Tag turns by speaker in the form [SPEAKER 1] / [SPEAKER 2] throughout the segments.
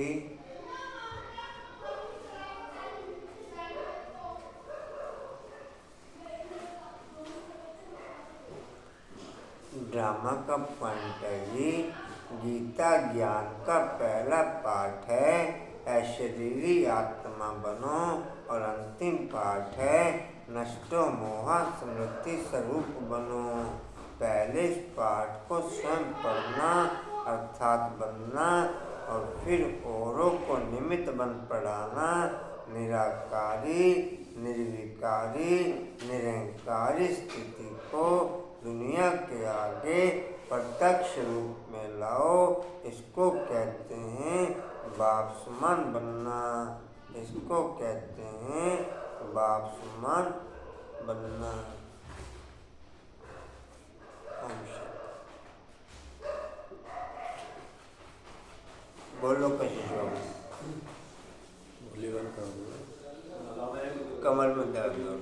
[SPEAKER 1] थी। ड्रामा का पॉइंट है जी, गीता ज्ञान का पहला पाठ है अशरीरी आत्मा बनो, और अंतिम पाठ है नष्टो मोहा स्मृति स्वरूप बनो। पहले इस पाठ को स्वयं पढ़ना अर्थात बनना, और फिर औरों को निमित्त बन पढ़ाना। निराकारी निर्विकारी निरंकारी स्थिति को दुनिया के आगे प्रत्यक्ष रूप में लाओ, इसको कहते हैं बाप समान बनना। इसको कहते हैं बाप समान बनना। बोलो कशिशो, कमर में दर्द हो रहा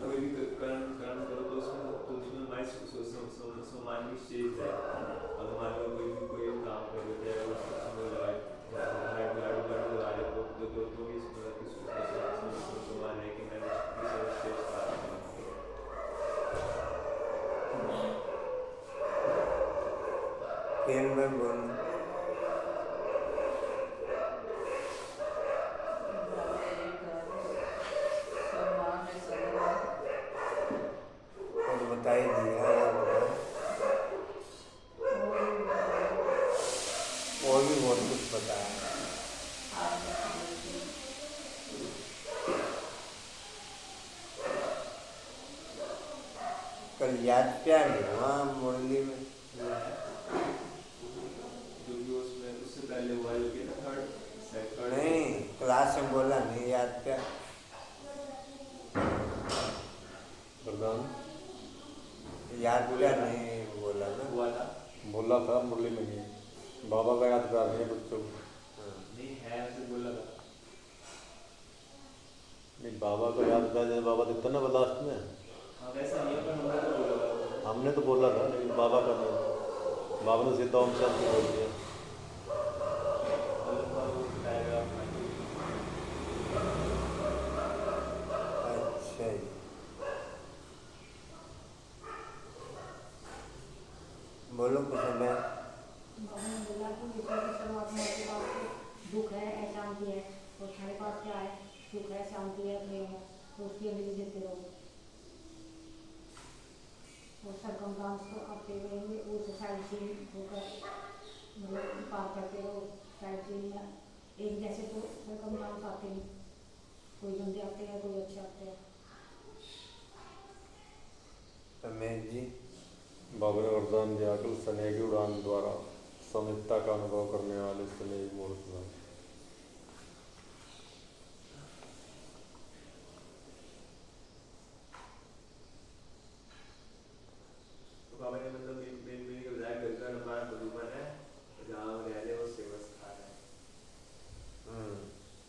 [SPEAKER 1] फिर मैं बोलूं बता ही दिया, और भी बहुत कुछ बताया। कल याद क्या नहीं हुआ मुरली में, उससे पहले हुआ नहीं, क्लास में बोला नहीं याद क्या याद क्या नहीं बोला ना,
[SPEAKER 2] बोला था मुरली में नहीं, बाबा का याद कर रहे हैं बच्चों को।
[SPEAKER 1] नहीं है ऐसे बोला था,
[SPEAKER 2] नहीं बाबा को याद था जैसे बाबा दिखता ना लास्ट में।
[SPEAKER 1] हाँ वैसा नहीं, पर
[SPEAKER 2] हमने तो बोला था लेकिन बाबा का नहीं, बाबा ने सीधा ओम शांति बोल दिया।
[SPEAKER 1] अच्छा बोलो कुछ मैं
[SPEAKER 3] दुख है अशांति है, तो तुम्हारे पास क्या है, सुख है शांति है प्रेम है, तो उसकी अभी देते रहो और सरकमस्टांस को आते रहेंगे, उस साइड से होकर मतलब पार करते रहो। साइड से एक जैसे तो सरकमस्टांस आते हैं, कोई गंदे आते हैं कोई अच्छे आते हैं।
[SPEAKER 1] रमेश जी,
[SPEAKER 2] बाबा ने वरदान दिया कल स्नेह की उड़ान द्वारा समितता का अनुभव करने वाले स्नेह मूर्ति।
[SPEAKER 1] बाबा ने मतलब मेरी विधायक गलगन हमारा मधुबन है, जहाँ रह रहे वो सेवा स्थान है,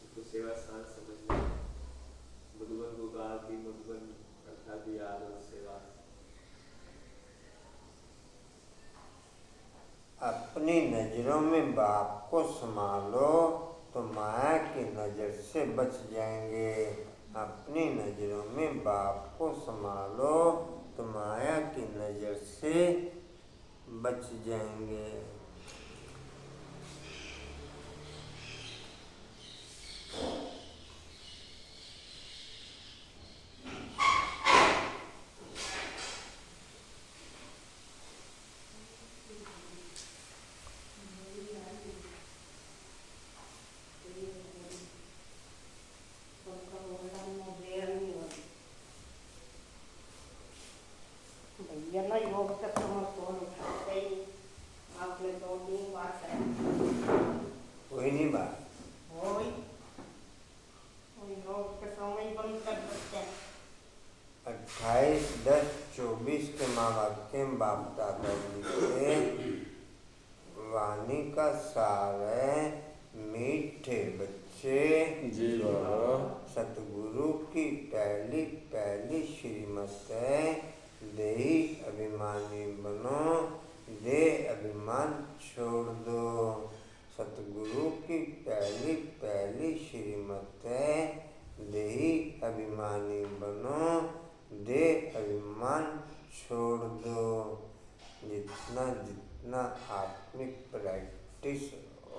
[SPEAKER 1] उसको सेवा स्थान समझना। मधुबन को कहा कि मधुबन अर्थात याद और सेवा। अपनी नजरों में बाप को संभालो तो माया की नजर से बच जाएंगे। अपनी नजरों में बाप को संभालो तो माया की नजर से बच जाएंगे।
[SPEAKER 3] भैया योग तक आपने तो तीन बात है,
[SPEAKER 1] कोई नहीं बात,
[SPEAKER 3] योग के समय बंद कर सकते हैं।
[SPEAKER 1] 28/10/24 के महावाक्य में बाप दादा जी के वाणी का सार है, मीठे बच्चे
[SPEAKER 2] जी बाबा,
[SPEAKER 1] सतगुरु की पहली पहली श्रीमत है, देही अभिमानी बनो, देह अभिमान छोड़ दो। सतगुरु की पहली पहली श्रीमत है, देही अभिमानी बनो, दे अभिमान छोड़ दो। जितना जितना आत्मिक प्रैक्टिस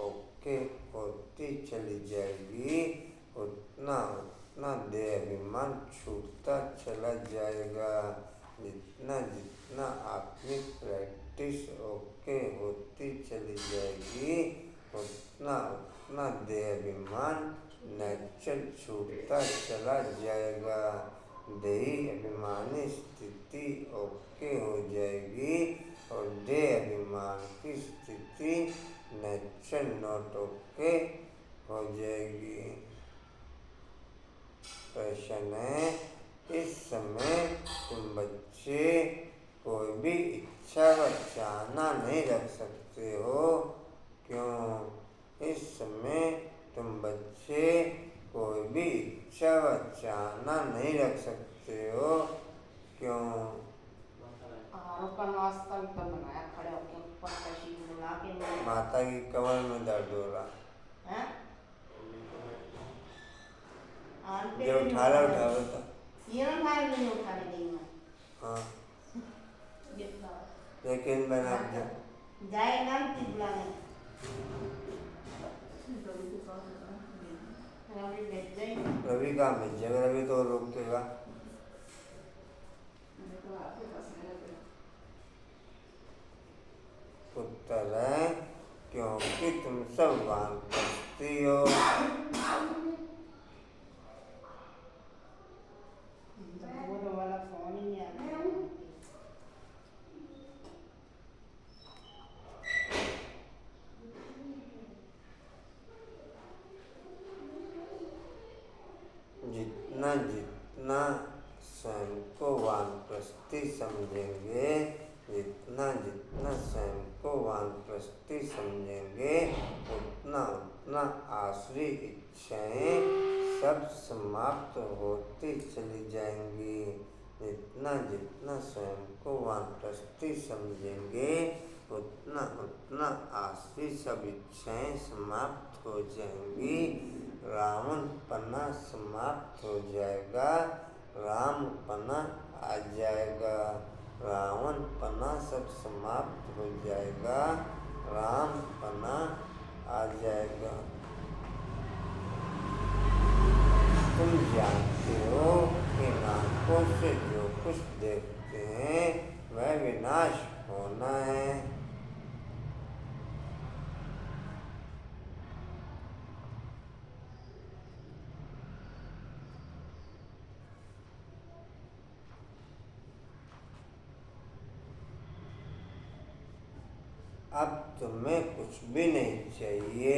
[SPEAKER 1] ओके होती चली जाएगी, उतना उतना देह अभिमान छूटता चला जाएगा। जितना जितना आत्मिक प्रैक्टिस ओके होती चली जाएगी, उतना उतना देह अभिमान नेचुरल छूटता चला जाएगा। देही अभिमानी स्थिति ओके हो जाएगी और देह अभिमान की स्थिति नेचुरल नॉट ओके हो जाएगी। प्रश्न है, इस समय तुम बच्चे कोई भी इच्छा व चाहना नहीं रख सकते हो, क्यों? इस समय तुम बच्चे कोई भी इच्छा व चाहना नहीं रख सकते हो, क्यों?
[SPEAKER 4] बनाया खड़े होके ऊपर कशी बुला के
[SPEAKER 1] माता की कमर में दर्द हो रहा
[SPEAKER 4] हैं?
[SPEAKER 1] जो उठा रहा था
[SPEAKER 4] ये ना भाई नहीं उठाने देंगे।
[SPEAKER 1] हाँ, लेकिन बना
[SPEAKER 4] जाए ना बुलाने
[SPEAKER 1] रवि का भेज जाएगा, रवि तो रोक देगा। उत्तर है, क्योंकि तुम सब वानप्रस्थी हो।
[SPEAKER 4] वाला फोन ही नहीं आता।
[SPEAKER 1] जितना जितना स्वयं को वानप्रस्थी समझेंगे, जितना जितना स्वयं को वानप्रस्थी समझेंगे, उतना उतना आसुरी इच्छाएं सब समाप्त होती चली जाएंगी। जितना जितना स्वयं को वानप्रस्थी समझेंगे, उतना उतना आसुरी सब इच्छाएं समाप्त हो जाएंगी। रावणपना समाप्त हो जाएगा, रामपना आ जाएगा। रावणपना सब समाप्त हो जाएगा, रामपना आ जाएगा। तुम जानते हो कि आँखों से जो कुछ देखते हैं वह विनाश होना है। अब तुम्हें कुछ भी नहीं चाहिए।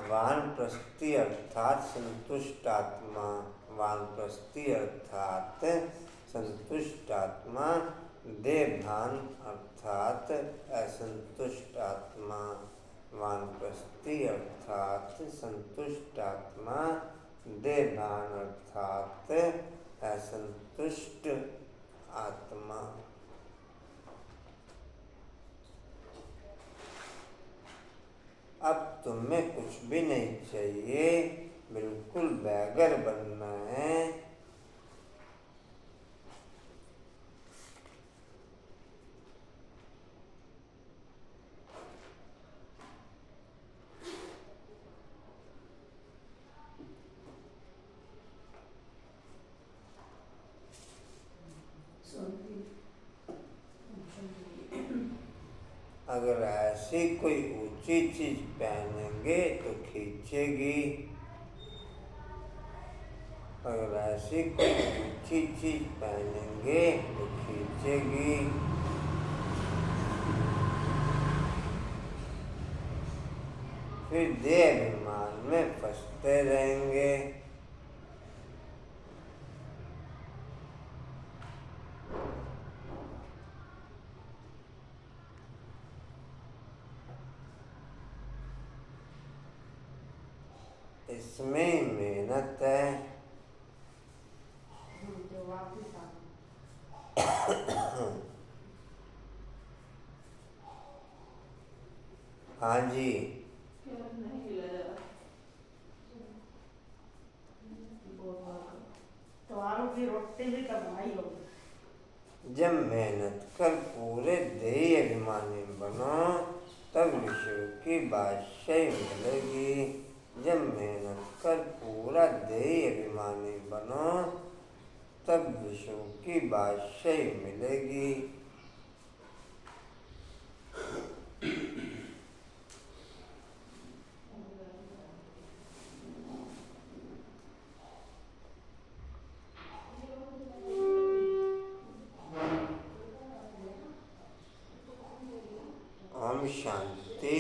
[SPEAKER 1] वानप्रस्थी अर्थात संतुष्ट आत्मा, वानप्रस्थी अर्थात संतुष्ट आत्मा, देवभान अर्थात असंतुष्ट आत्मा। वानप्रस्थी अर्थात संतुष्ट आत्मा, देवभान अर्थात असंतुष्ट आत्मा। अब तुम्हें कुछ भी नहीं चाहिए, बिल्कुल बैगर बनना है। अगर ऐसी कोई ऊंची चीज पहनेंगे तो खींचेगी, अगर ऐसी कोई ऊंची चीज पहनेंगे तो खींचेगी। फिर देह अभिमान में फंसते रहेंगे। इसमें मेहनत है।
[SPEAKER 4] जो वापिस आ
[SPEAKER 1] हाँ जी,
[SPEAKER 4] तो आलू की रोटी भी कमाई होगी।
[SPEAKER 1] जब मेहनत कर पूरे देही अभिमानी बनो तब विश्व की बादशाही मिलेगी। जब मेहनत कर पूरा देही अभिमानी बनो तब विश्व की बादशाही मिलेगी। ओम शांति।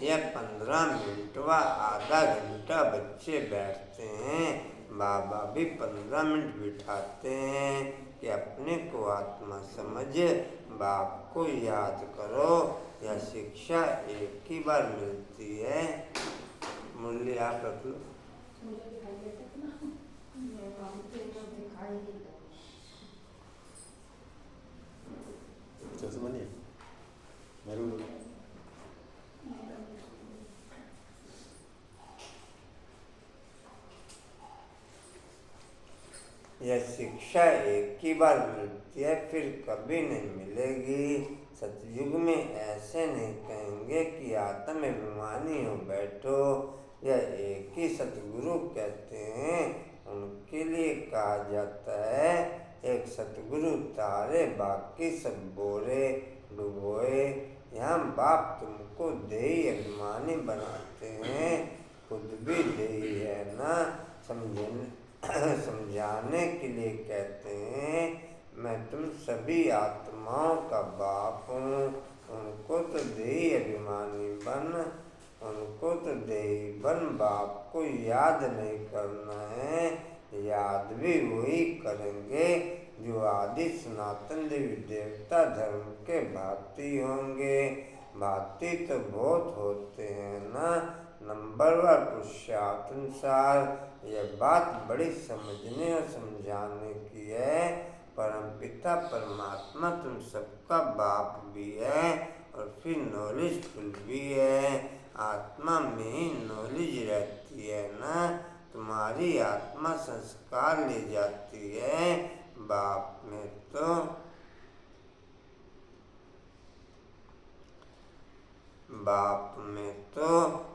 [SPEAKER 1] यह 15 मिनट व आधा घंटा बच्चे बैठते हैं, बाबा भी 15 मिनट बिठाते हैं कि अपने को आत्मा समझ बाप को याद करो। यह शिक्षा एक ही बार मिलती है। मूल्य आप रख लो।
[SPEAKER 3] मुझे दिखाई देता है ना।
[SPEAKER 4] ये काम तो दिखाई नहीं देता।
[SPEAKER 2] चश्मा नहीं है मेरे को।
[SPEAKER 1] यह शिक्षा एक ही बार मिलती है, फिर कभी नहीं मिलेगी। सतयुग में ऐसे नहीं कहेंगे कि आत्म अभिमानी हो बैठो। यह एक ही सतगुरु कहते हैं, उनके लिए कहा जाता है एक सतगुरु तारे बाकी सब बोरे डुबोए। यहाँ बाप तुमको देही अभिमानी बनाते हैं, खुद भी देही है ना। समझाने के लिए कहते हैं मैं तुम सभी आत्माओं का बाप हूँ। उनको तो देही अभिमानी बन, उनको तो देही बन, बाप को याद नहीं करना है। याद भी वही करेंगे जो आदि सनातन देवी देवता धर्म के भांति होंगे। भांति तो बहुत होते हैं ना, नंबरवार पुरुषार्थानुसार। यह बात बड़ी समझने और समझाने की है। परमपिता परमात्मा तुम सबका बाप भी है और फिर नॉलेजफुल भी है। आत्मा में ही नॉलेज रहती है ना। तुम्हारी आत्मा संस्कार ले जाती है, बाप में तो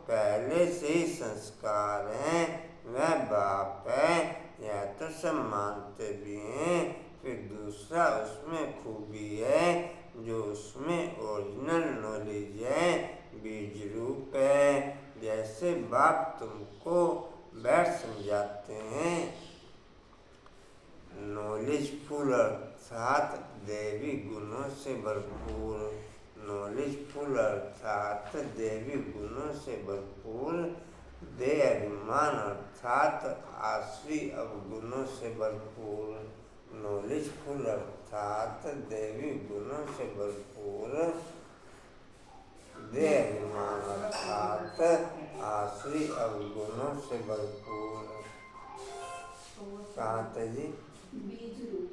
[SPEAKER 1] पहले से ही संस्कार हैं, वह बाप है। यह तो सब मानते भी हैं। फिर दूसरा उसमें खूबी है जो उसमें ओरिजिनल नॉलेज है, बीज रूप है। जैसे बाप तुमको बैठ समझाते हैं, नॉलेजफुल अर्थात देवी गुणों से भरपूर। नॉलेजफुल अर्थात देवी गुणों से भरपूर। दे अभिमान अर्थात आश्री अवगुणों से भरपूर। नॉलेजफुल अर्थात देवी गुणों से भरपूर। दे अभिमान अर्थात आश्री अवगुणों से भरपूर। कहाँ थे जी?
[SPEAKER 4] बीज रूप।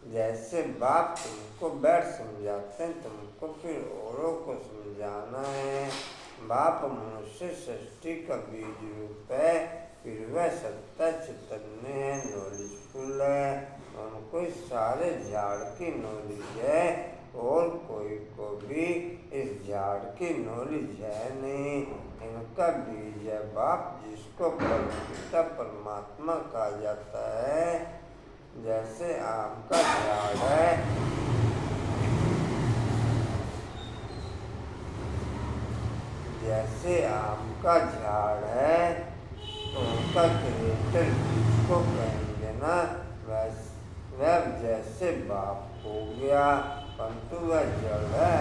[SPEAKER 1] जैसे बाप तुमको बैठ समझाते हैं, तुमको फिर औरों को समझाना है। बाप मनुष्य सृष्टि का बीज रूप है, फिर वह सत्ता चैतन्य है, नॉलेजफुल है। उनको इस सारे झाड़ की नॉलेज है और कोई को भी इस झाड़ की नॉलेज है नहीं। इनका बीज है बाप, जिसको परमपिता परमात्मा कहा जाता है। जैसे आम का झाड़ है, जैसे आम का झाड़ है तो उनका क्रिएटर जिसको कहेंगे ना, वह जैसे बाप हो गया। परंतु वह जड़ है।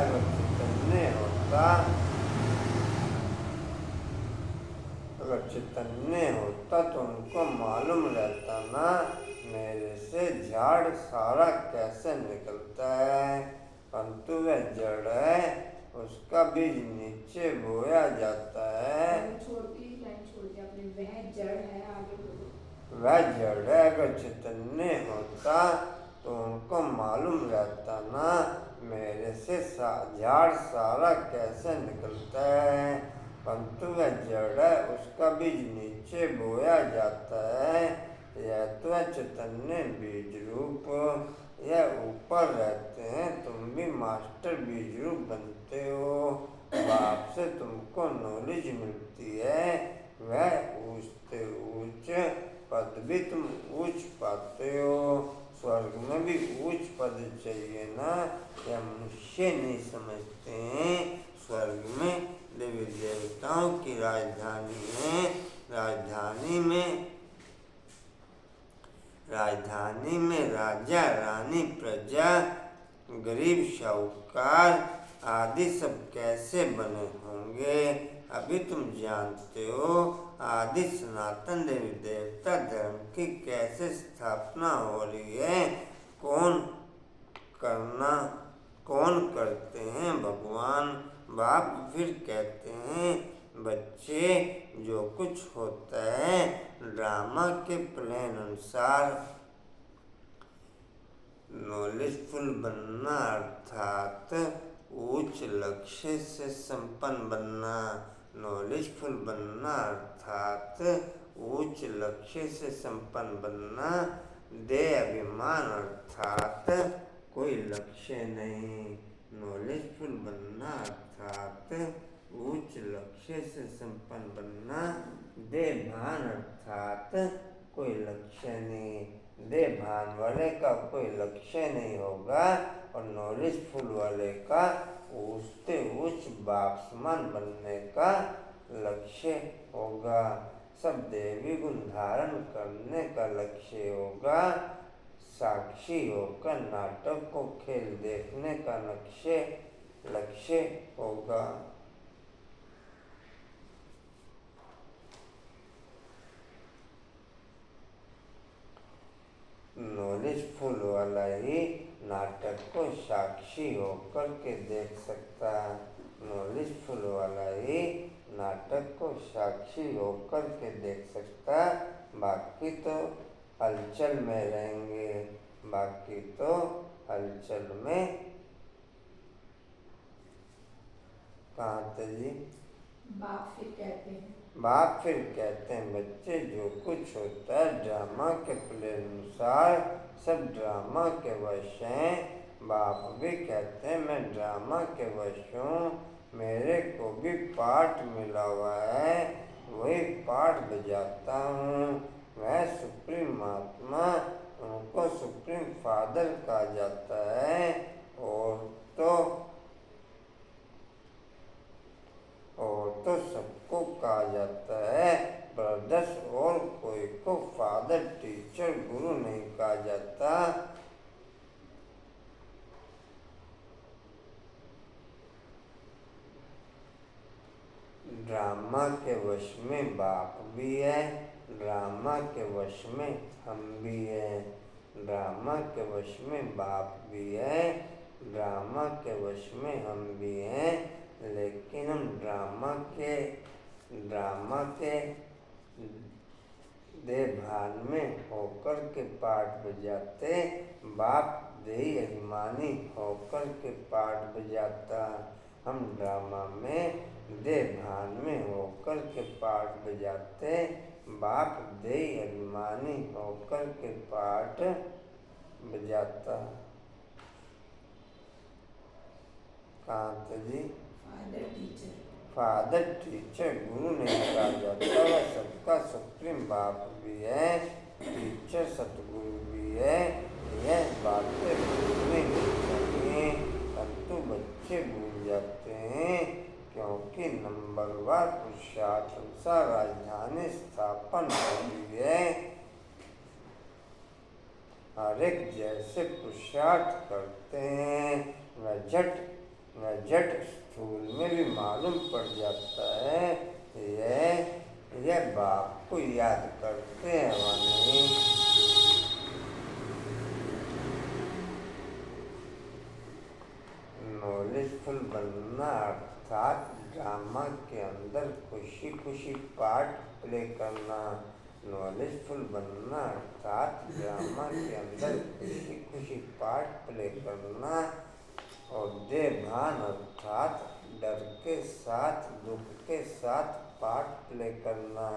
[SPEAKER 1] अगर चैतन्य होता तो उनको मालूम रहता ना मेरे से झाड़ सारा कैसे निकलता है। परंतु वह जड़ है, उसका बीज नीचे नीचे बोया जाता है।
[SPEAKER 3] छोटी लाइन छोड़ दिया आपने, वह जड़ है, आगे बोलो।
[SPEAKER 1] वह जड़ है। अगर चैतन्य होता तो उनको मालूम रहता ना मेरे से झाड़ सारा कैसे निकलता है, परंतु वह जड़ है, उसका बीज नीचे बोया जाता है। यह तो चैतन्य बीज रूप, यह ऊपर रहते हैं, तुम भी मास्टर बीज रूप बनते हो। बाप से तुमको नॉलेज मिलती है, वह ऊंचते ऊंच पद भी तुम ऊंच पाते हो। स्वर्ग में भी ऊंच पद चाहिए ना, यह मनुष्य नहीं समझते हैं। स्वर्ग में देवी देवताओं की राजधानी है। राजधानी में राजा रानी प्रजा गरीब साहूकार आदि सब कैसे बने होंगे, अभी तुम जानते हो। आदि सनातन देवी देवता धर्म की कैसे स्थापना हो रही है, कौन करते हैं, भगवान बाप। फिर कहते हैं बच्चे, जो कुछ होता है ड्रामा के प्लान अनुसार नॉलेजफुल बनना, अर्थात उच्च लक्ष्य से संपन्न बनना। नॉलेजफुल बनना अर्थात उच्च लक्ष्य से संपन्न बनना। दे अभिमान अर्थात कोई लक्ष्य नहीं। नॉलेजफुल बनना अर्थात उच्च लक्ष्य से संपन्न बनना। दे भान अर्थात कोई लक्ष्य नहीं। दे भान वाले का कोई लक्ष्य नहीं होगा, और नॉलेजफुल वाले का ऊंचते उच्च बाप समान बनने का लक्ष्य होगा। सब देवी गुण धारण करने का लक्ष्य होगा। साक्षी होकर नाटक को खेल देखने का लक्ष्य होगा। नॉलेजफुल वाला ही नाटक को साक्षी होकर के देख सकता है। नॉलेजफुल वाला ही नाटक को साक्षी होकर के देख सकता, बाकी तो हलचल में रहेंगे। बाकी तो हलचल में कहाँ थे जी?
[SPEAKER 3] बाप फिर कहते हैं,
[SPEAKER 1] बाप फिर कहते हैं बच्चे, जो कुछ होता है ड्रामा के प्लान अनुसार सब ड्रामा के वश हैं। बाप भी कहते हैं मैं ड्रामा के वश हूँ, मेरे को भी पार्ट मिला हुआ है, वही पार्ट बजाता हूँ। वह सुप्रीम आत्मा, उनको सुप्रीम फादर कहा जाता है। और तो सबको कहा जाता है ब्रदर्स, और कोई को फादर टीचर गुरु नहीं कहा जाता। ड्रामा के वश में बाप भी है, ड्रामा के वश में हम भी हैं। ड्रामा के वश में बाप भी है, ड्रामा के वश में हम भी हैं। लेकिन हम ड्रामा के देभान में होकर के पाठ बजाते, बाप देही अभिमानी होकर के पाठ बजाता। हम ड्रामा में देभान में होकर के पाठ बजाते, बाप देही अभिमानी होकर के पाठ बजाता। कांत जी, फादर टीचर गुरु नहीं कहा जाता। वह सबका सुप्रीम बाप भी है, टीचर सतगुरु भी है। यह बातें भूलने नहीं चाहिए, परंतु बच्चे भूल जाते हैं, क्योंकि नंबरवार पुरुषार्थ अनुसार राजधानी स्थापन हुई है। हर एक जैसे पुरुषार्थ करते हैं, वह झट स्थूल में भी मालूम पड़ जाता है। यह बाप को याद करते हैं वानी। नॉलेजफुल बनना अर्थात अर्थात ड्रामा के अंदर खुशी खुशी पार्ट प्ले करना। नॉलेजफुल बनना अर्थात ड्रामा के अंदर खुशी खुशी पार्ट प्ले करना। और देभान अर्थात डर के साथ दुख के साथ पार्ट प्ले करना।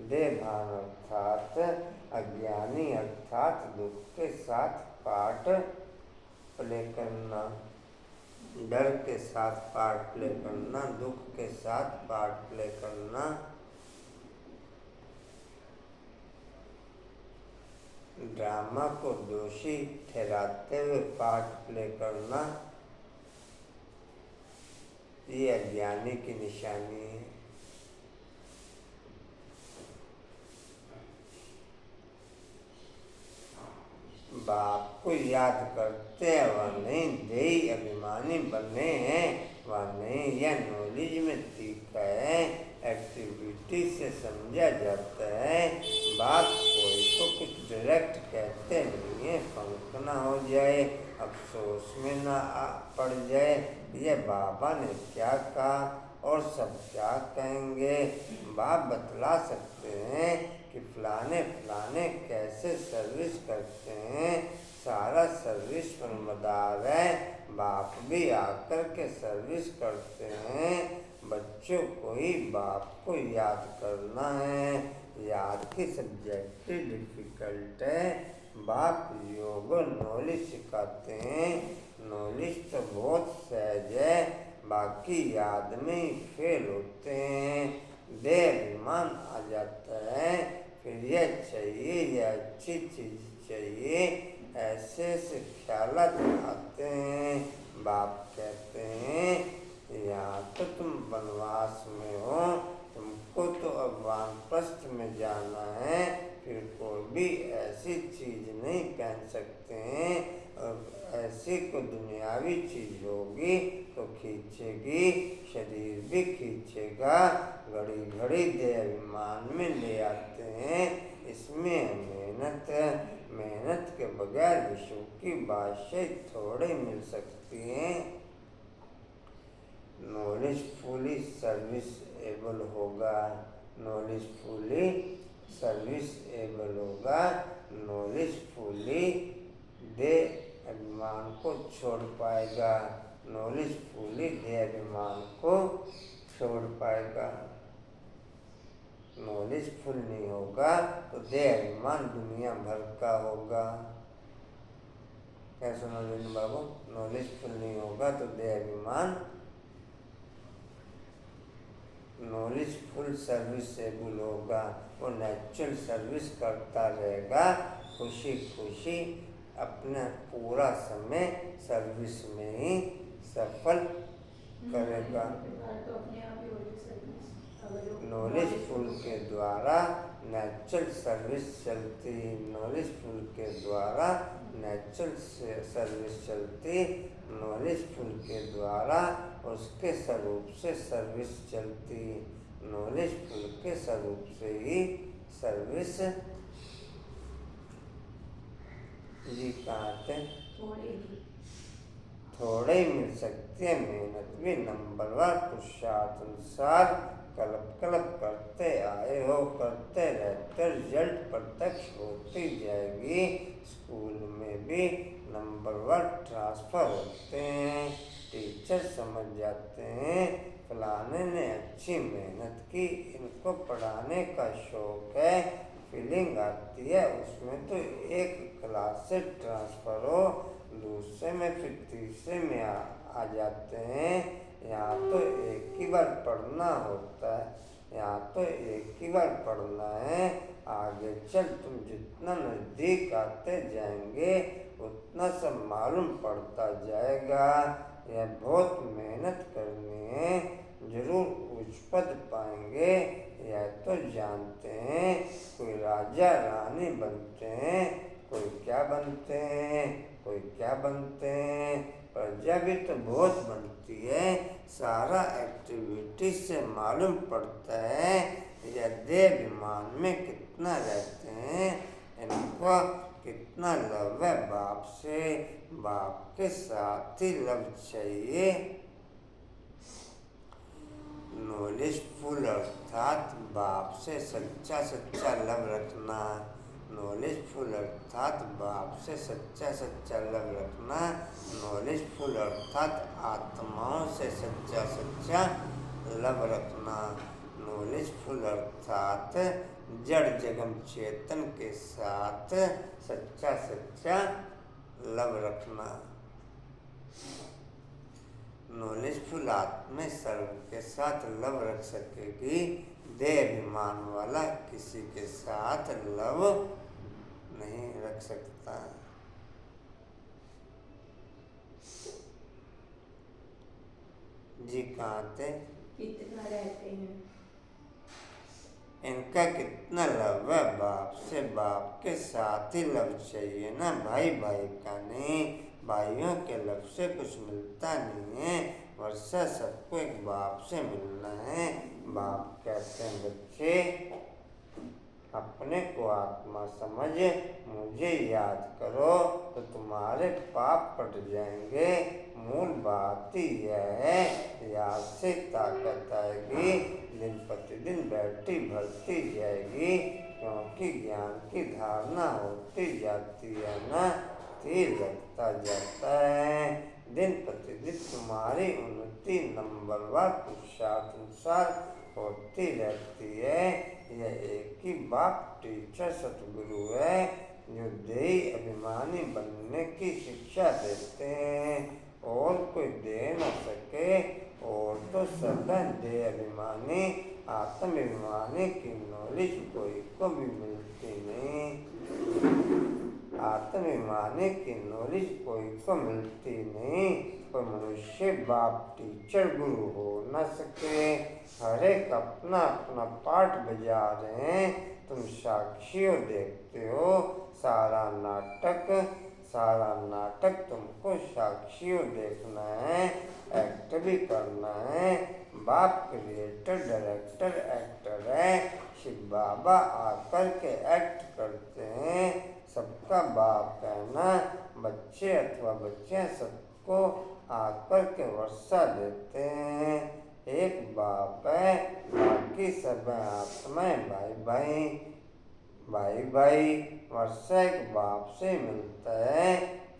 [SPEAKER 1] देभान अर्थात अज्ञानी अर्थात दुख के साथ पार्ट प्ले करना। डर के साथ पार्ट प्ले करना, दुख के साथ पार्ट प्ले करना। ड्रामा को दोषी ठहराते हुए पार्ट प्ले करना, ये अज्ञानी की निशानी है। बाप को याद करते हैं वह नहीं, देही अभिमानी बने हैं वह नहीं। यह नॉलेज में तीखा है, एक्टिविटी से समझा जाता है। बाप कोई को कुछ डायरेक्ट कहते नहीं है, पंख ना हो जाए, अफसोस में ना पड़ जाए ये बाबा ने क्या कहा और सब क्या कहेंगे। बाप बतला सकते हैं कि फलाने फलाने कैसे सर्विस करते हैं, सारा सर्विस पर मदार है। बाप भी आकर के सर्विस करते हैं। बच्चों को ही बाप को याद करना है। याद की सब्जेक्ट डिफिकल्ट है। बाप योग नॉलेज सिखाते हैं। नॉलेज तो बहुत सहज है, बाकी याद में ही फेल होते हैं। देह अभिमान आ जाता है, फिर यह चाहिए, यह अच्छी चीज चाहिए, ऐसे ऐसे ख्यालात आते हैं। बाप कहते हैं यहाँ तो तुम वनवास में हो, तुमको तो अब वानप्रस्थ में जाना है, फिर कोई भी ऐसी चीज नहीं पहन सकते हैं। और ऐसी को दुनियावी चीज होगी तो खींचेगी, शरीर भी खींचेगा, घड़ी घड़ी देह अभिमान में ले आते हैं। इसमें मेहनत है, मेहनत के बगैर विश्व की बादशाही थोड़े मिल सकती हैं। नॉलेजफुली सर्विस एबल होगा, नॉलेजफुली सर्विस एबल होगा, नॉलेजफुली दे अभिमान को छोड़ पाएगा, नॉलेजफुली दे अभिमान को छोड़ पाएगा। नॉलेजफुल नहीं होगा तो दे अभिमान दुनिया भर का होगा। कैसे नॉलेज बाबू? नॉलेजफुल नहीं होगा तो दे अभिमान, नॉलेजफुल सर्विस एबल होगा, वो नेचुरल सर्विस करता रहेगा, खुशी खुशी अपना पूरा समय सर्विस में ही सफल करेगा। नॉलेजफुल के द्वारा नेचुरल सर्विस चलती, नॉलेजफुल के द्वारा नेचुरल सर्विस चलती, नॉलेजफुल के द्वारा उसके स्वरूप से सर्विस चलती, नॉलेजफुल के स्वरूप से ही सर्विस जी कहते थोड़े ही मिल सकती है। मेहनत भी नंबरवार पुरुषार्थ अनुसार कल्प कल्प करते आए हो, करते रहते रिजल्ट प्रत्यक्ष होती जाएगी। स्कूल में भी नंबरवार ट्रांसफर होते हैं, टीचर समझ जाते हैं फलाने ने अच्छी मेहनत की, इनको पढ़ाने का शौक है, फीलिंग आती है। उसमें तो एक क्लास से ट्रांसफर हो, दूसरे में फिर तीसरे में आ जाते हैं। यहाँ तो एक ही बार पढ़ना होता है, यहाँ तो एक ही बार पढ़ना है। आगे चल तुम जितना नज़दीक आते जाएंगे उतना सब मालूम पड़ता जाएगा। यह बहुत मेहनत करनी है, जरूर उच्च पद पाएंगे, यह तो जानते हैं। कोई राजा रानी बनते हैं, कोई क्या बनते हैं, कोई क्या बनते हैं, प्रजा भी तो बहुत बनती है। सारा एक्टिविटी से मालूम पड़ता है यह देह अभिमान में कितना रहते हैं, इनको कितना लव है बाप से, बाप के साथ ही लव चाहिए। नॉलेज फुल अर्थात बाप से सच्चा सच्चा लव रखना। नॉलेज फुल अर्थात बाप से सच्चा सच्चा लव रखना। नॉलेज फुल अर्थात आत्माओं से सच्चा सच्चा लव रखना। नॉलेज फुल अर्थात जड़ जगम चेतन के साथ सच्चा सच्चा लव रखना। नॉलेजफुल आत्मा सर्व के साथ लव रख सकेगी। देह अभिमान वाला किसी के साथ लव नहीं रख सकता। जी कहाँ थे?
[SPEAKER 3] कितना रहते हैं?
[SPEAKER 1] इनका कितना लव है बाप से, बाप के साथ ही लव चाहिए ना भाई, भाई का नहीं। भाइयों के लव से कुछ मिलता नहीं है, वर्षा सबको एक बाप से मिलना है। बाप कहते हैं बच्चे अपने को आत्मा समझ मुझे याद करो तो तुम्हारे पाप कट जाएंगे। मूल बात ही यह है, याद से ताकत आएगी, दिन प्रतिदिन बैठती बढ़ती जाएगी, क्योंकि ज्ञान की धारणा होती जाती है ना, तीर लगता जाता है। दिन प्रतिदिन तुम्हारी उन्नति नंबरवार पुरुषार्थानुसार होती रहती है। यह एक ही बाप टीचर सतगुरु है जो देही अभिमानी बनने की शिक्षा देते हैं, और कोई दे न सके। और तो सब देह अभिमानी आत्माभिमानी की नॉलेज कोई को भी मिलती नहीं। आत्माभिमानी की नॉलेज कोई को मिलती नहीं। कोई मनुष्य बाप टीचर गुरु हो न सके। हर एक अपना अपना पाठ बजा रहे हैं, तुम साक्षी हो, देखते हो। सारा नाटक तुमको साक्षी हो देखना है, एक्ट भी करना है। बाप क्रिएटर डायरेक्टर एक्टर है। शिव बाबा आकर के एक्ट करते हैं, सबका बाप कहना। बच्चे अथवा बच्चियां सबको आकर के वर्षा देते हैं। एक बाप है, बाकी सब आत्माएं भाई भाई भाई भाई। वर्षा एक बाप से मिलता है।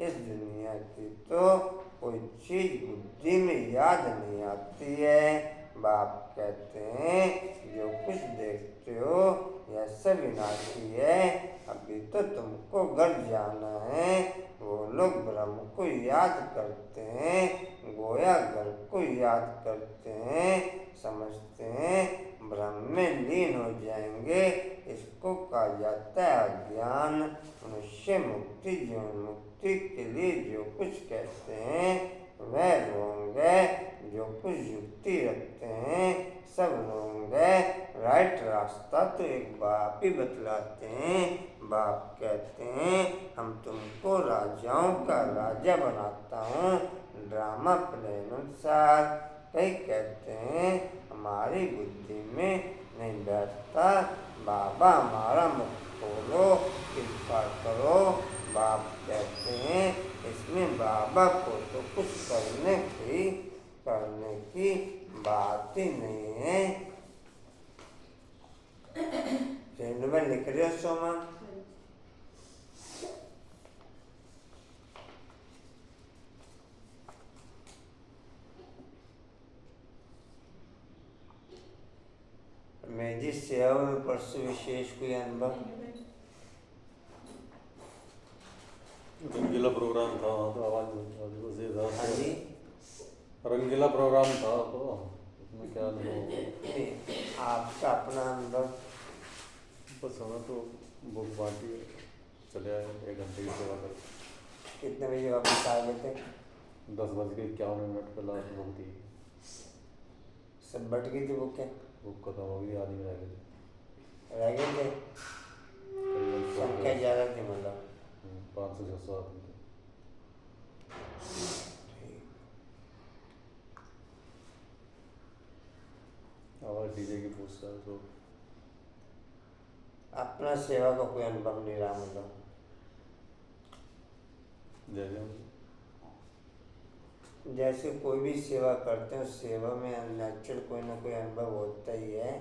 [SPEAKER 1] इस दुनिया की तो कोई चीज बुद्धि में याद नहीं आती है। बाप कहते हैं जो कुछ देखते हो यह सब विनाशी है, अभी तो तुमको घर जाना है। वो लोग ब्रह्म को याद करते हैं, गोया घर को याद करते हैं, समझते हैं ब्रह्म में लीन हो जाएंगे। इसको कहा जाता है अज्ञान। मनुष्य मुक्ति जीवन मुक्ति के लिए जो कुछ कहते हैं वह रोंग है। जो कुछ युक्ति रखते हैं सब रोंग है। राइट रास्ता तो एक बाप ही बतलाते हैं। बाप कहते हैं हम तुमको राजाओं का राजा बनाता हूँ, ड्रामा प्ले अनुसार। कई कहते हैं हमारी बुद्धि में नहीं बैठता, बाबा हमारा मुख खोलो, कृपा करो। बाप कहते हैं इसमें बाबा को तो कुछ करने की बात ही नहीं है। में लिख रहे हो सोमा? मेरी सेवा में परसों विशेष कोई अनुभव?
[SPEAKER 2] रंगीला प्रोग्राम था तो आवाज था।
[SPEAKER 1] हाँ जी,
[SPEAKER 2] रंगीला प्रोग्राम था तो उसमें क्या अनुभव?
[SPEAKER 1] आपका अपना अनुभव?
[SPEAKER 2] बस हमें तो बुक बांटी चले आए, 1 घंटे की सेवा कर।
[SPEAKER 1] कितने बजे वापस आ गए थे?
[SPEAKER 2] 10:51 पर लास्ट बुक थी।
[SPEAKER 1] सब बट गई थी बुक?
[SPEAKER 2] बुक खत्म हो गई, आदमी रह गए
[SPEAKER 1] रह गए थे?
[SPEAKER 2] थे।
[SPEAKER 1] संख्या ज़्यादा थी मतलब?
[SPEAKER 2] 500-600 आदमी थे। आवाज डीजे की पूछता है तो
[SPEAKER 1] अपना सेवा का कोई अनुभव नहीं रहा मतलब?
[SPEAKER 2] जय जय।
[SPEAKER 1] जैसे कोई भी सेवा करते हैं, उस सेवा में नेचुरल कोई ना कोई अनुभव होता ही है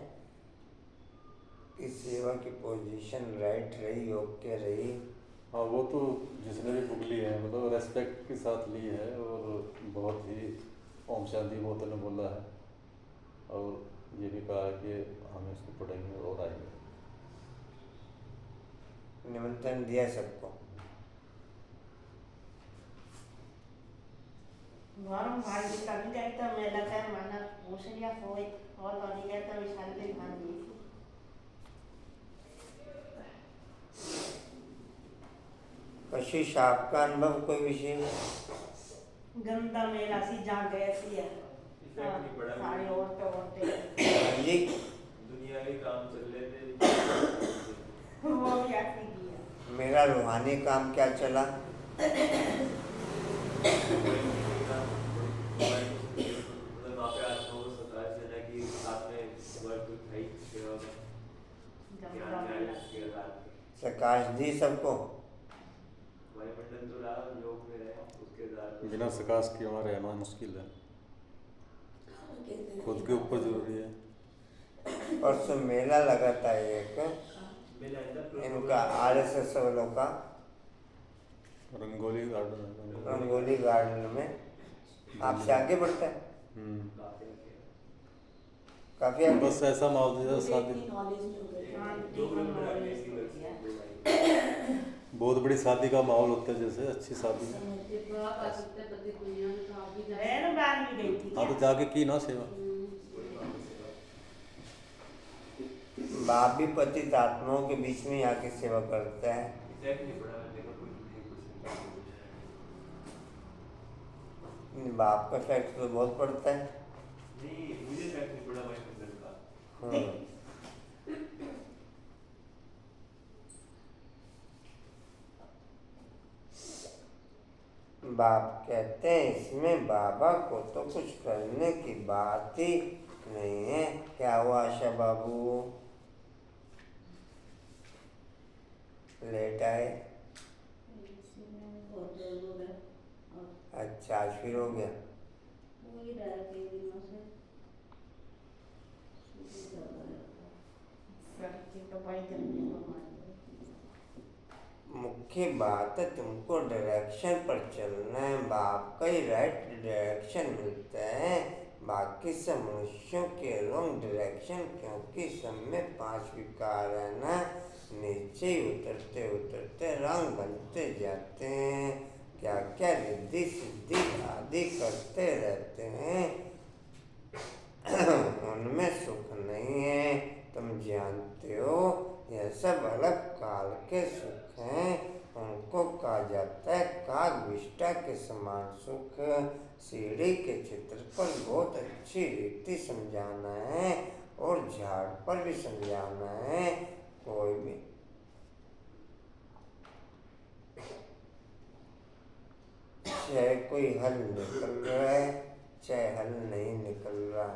[SPEAKER 1] कि सेवा की पोजीशन राइट रही, ओके रही।
[SPEAKER 2] हाँ, वो तो जिसने भी बुक ली है मतलब रेस्पेक्ट के साथ ली है और बहुत ही ओम शांति बोतल ने बोला है और ये भी कहा है कि हम इसको पढ़ेंगे और आएंगे।
[SPEAKER 1] निमंत्रण दिया सबको।
[SPEAKER 4] गरम भाई कभी जाए तो मेला का माना मुसलिया कोई और नहीं गया तो विशाल के मान दी
[SPEAKER 1] कशिश, आपका अनुभव कोई विशेष?
[SPEAKER 4] गंदा मेला सी जहाँ गए सी है
[SPEAKER 5] इफेक्ट नहीं पड़ा
[SPEAKER 4] सारे औरतें
[SPEAKER 1] हाँ जी,
[SPEAKER 5] दुनियावी काम चल रहे थे
[SPEAKER 4] वो भी ऐसी किया।
[SPEAKER 1] मेरा रूहानी काम क्या चला?
[SPEAKER 5] मतलब वहाँ पे आज वो सरकार सेना की साथ में वर्क थी सेवा में ज्ञान न्याय के साथ
[SPEAKER 1] प्रकाश दी सबको।
[SPEAKER 5] वायुमंडल तो रहा योग में है उसके साथ
[SPEAKER 2] बिना प्रकाश के वहाँ रहना मुश्किल है, खुद के ऊपर जरूरी है।
[SPEAKER 1] परसों मेला लगा था एक,
[SPEAKER 5] मेला
[SPEAKER 1] इनका RSS वालों का,
[SPEAKER 2] रंगोली गार्डन
[SPEAKER 1] रंगोली गार्डन में। आपसे आगे बढ़ता है काफी आगे।
[SPEAKER 2] बस ऐसा माहौल था शादी, बहुत बड़ी शादी का माहौल होता है जैसे अच्छी शादी में।
[SPEAKER 4] बहन बार भी गई थी
[SPEAKER 2] हाँ तो जाके की ना सेवा।
[SPEAKER 1] बाप भी पतित आत्माओं के बीच में आके सेवा करता है।
[SPEAKER 5] इफेक्ट नहीं पड़ा देखो कुछ
[SPEAKER 1] बाप का इफेक्ट तो बहुत पड़ता है।
[SPEAKER 5] नहीं मुझे इफेक्ट नहीं पड़ा वायुमंडल का
[SPEAKER 1] बाप कहते हैं इसमें बाबा को तो कुछ करने की बात ही नहीं है। क्या हुआ आशा बाबू? लेट आए? अच्छा, आज फिर हो गया। मुख्य बात है तुमको डायरेक्शन पर चलना है। बाप का ही राइट डायरेक्शन मिलता है, बाकी सब मनुष्यों के रॉन्ग डायरेक्शन, क्योंकि सब में 5 विकार है ना, नीचे ही उतरते उतरते रंग बनते जाते हैं। क्या क्या रिद्धि सिद्धि आदि करते रहते हैं उनमें सुख नहीं है। तुम जानते हो यह सब अलग काल के सुख हैं। उनको कहा जाता है काग विष्टा के समान सुख। सीढ़ी के चित्र पर बहुत अच्छी रीति समझाना है और झाड़ पर भी समझाना है। कोई भी चाहे कोई हल निकल रहा है चाहे हल नहीं निकल रहा,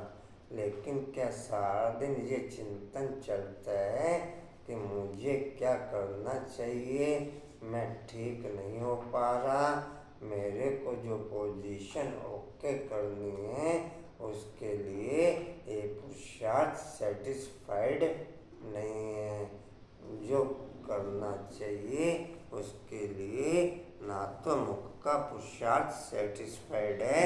[SPEAKER 1] लेकिन क्या सारा दिन ये चिंतन चलता है कि मुझे क्या करना चाहिए, मैं ठीक नहीं हो पा रहा, मेरे को जो पोजीशन ओके करनी है उसके लिए ये पुरुषार्थ सेटिस्फाइड नहीं है। जो करना चाहिए उसके लिए ना तो मुख का पुरुषार्थ सेटिस्फाइड है,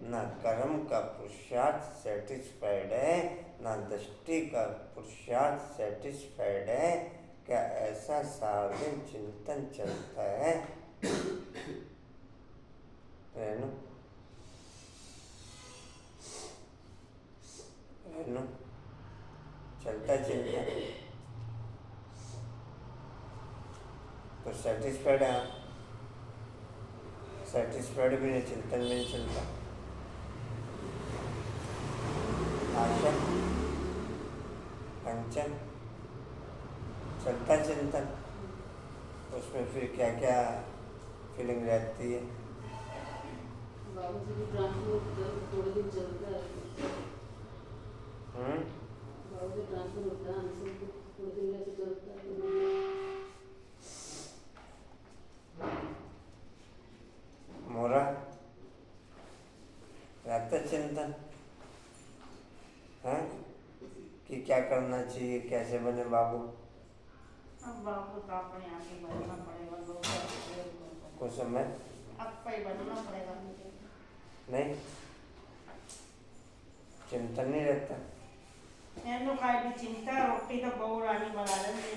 [SPEAKER 1] ना कर्म का पुरुषार्थ सेटिस्फाइड है, ना दृष्टि का पुरुषार्थ सेटिस्फाइड है। क्या ऐसा सारा दिन चिंतन चलता है? रेनू रेनू चलता चिंतन तो सेटिस्फाइड है आप? सेटिस्फाइड भी नहीं, चिंतन भी नहीं चलता। आशा कंचन चलता चिंतन, उसमें फिर क्या क्या फीलिंग रहती है?
[SPEAKER 6] बाबू जी भी ट्रांसफर थोड़े दिन चलता है। बाबू जी ट्रांसफर होता है हमसे थोड़े दिन ऐसे चलता है।
[SPEAKER 1] मोरा कि क्या करना चाहिए, कैसे बने बाबू?
[SPEAKER 4] अब बाबू तो अपने आगे बढ़ना पड़ेगा, लोग
[SPEAKER 1] कुछ समय
[SPEAKER 4] आपको ही बनना पड़ेगा मुझे।
[SPEAKER 1] नहीं, चिंतन नहीं रहता।
[SPEAKER 4] मैंने खाई भी चिंता, रोटी तो बहु रानी बना लेंगे।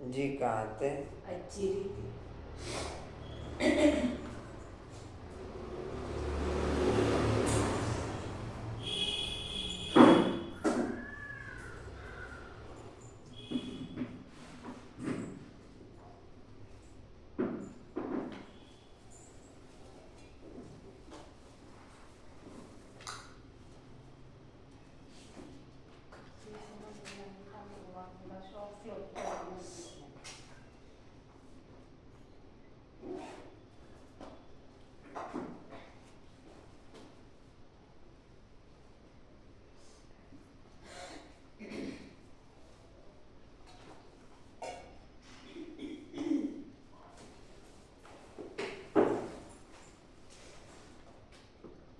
[SPEAKER 1] जी कहाँ थे?
[SPEAKER 6] अच्छी रीति
[SPEAKER 4] शौक से होता है।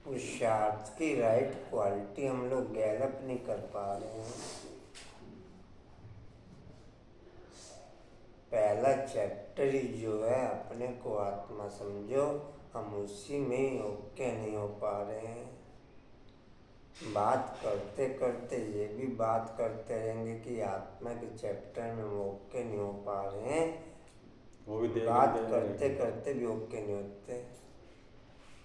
[SPEAKER 1] पुरुषार्थ की राइट क्वालिटी हम लोग डेवलप नहीं कर पा रहे हैं। पहला चैप्टर ही जो है अपने को आत्मा समझो, हम उसी में ही ओके नहीं हो पा रहे हैं। बात करते करते ये भी बात करते रहेंगे कि आत्मा के चैप्टर में हम ओके नहीं हो पा रहे हैं,
[SPEAKER 2] वो भी देह
[SPEAKER 1] बात
[SPEAKER 2] में
[SPEAKER 1] करते करते भी ओके नहीं होते।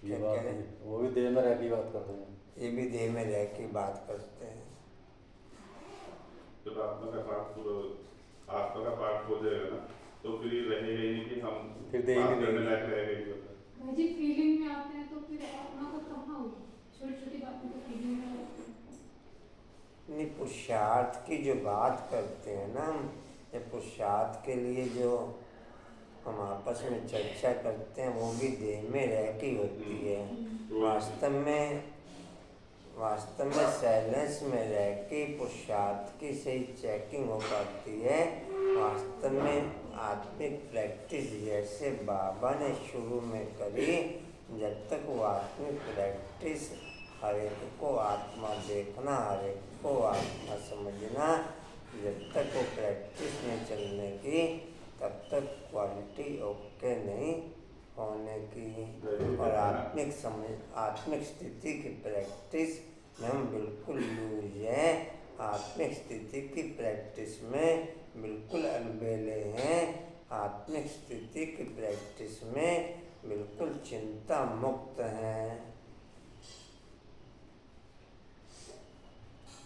[SPEAKER 2] ये
[SPEAKER 1] क्या
[SPEAKER 2] बात
[SPEAKER 1] कह रहे हैं?
[SPEAKER 2] वो भी देह में रह के बात करते हैं।
[SPEAKER 1] ये भी देह में रह के बात करते हैं।
[SPEAKER 7] जब आत्मा का पाठ हो जाएगा ना, तो फिर ये रहेगा ही नहीं कि हम
[SPEAKER 2] फिर देह
[SPEAKER 7] बात
[SPEAKER 2] नहीं
[SPEAKER 7] करने
[SPEAKER 2] रहेगी।
[SPEAKER 7] लायक रहेगा ही नहीं।
[SPEAKER 8] भाई जी फीलिंग में आते हैं तो फिर आत्मा का कहाँ होगी? छोटी छोटी बातें तो फीलिंग में आती हैं।
[SPEAKER 1] नहीं, पुरुषार्थ की जो बात करते हैं ना हम, ये पुरुषार्थ के लिए जो हम आपस में चर्चा करते हैं वो भी देह में रह के होती है। वास्तव में साइलेंस में रह के पुरुषार्थ की सही चेकिंग हो पाती है। वास्तव में आत्मिक प्रैक्टिस जैसे बाबा ने शुरू में करी, जब तक वो आत्मिक प्रैक्टिस हर एक को आत्मा देखना, हर एक को आत्मा समझना, जब तक वो प्रैक्टिस में चलने की, तब तक क्वालिटी ओके नहीं होने की। और आत्मिक स्थिति की प्रैक्टिस में हम बिल्कुल लूज हैं। आत्मिक स्थिति की प्रैक्टिस में बिल्कुल अलबेले हैं। आत्मिक स्थिति की प्रैक्टिस में बिल्कुल चिंता मुक्त हैं।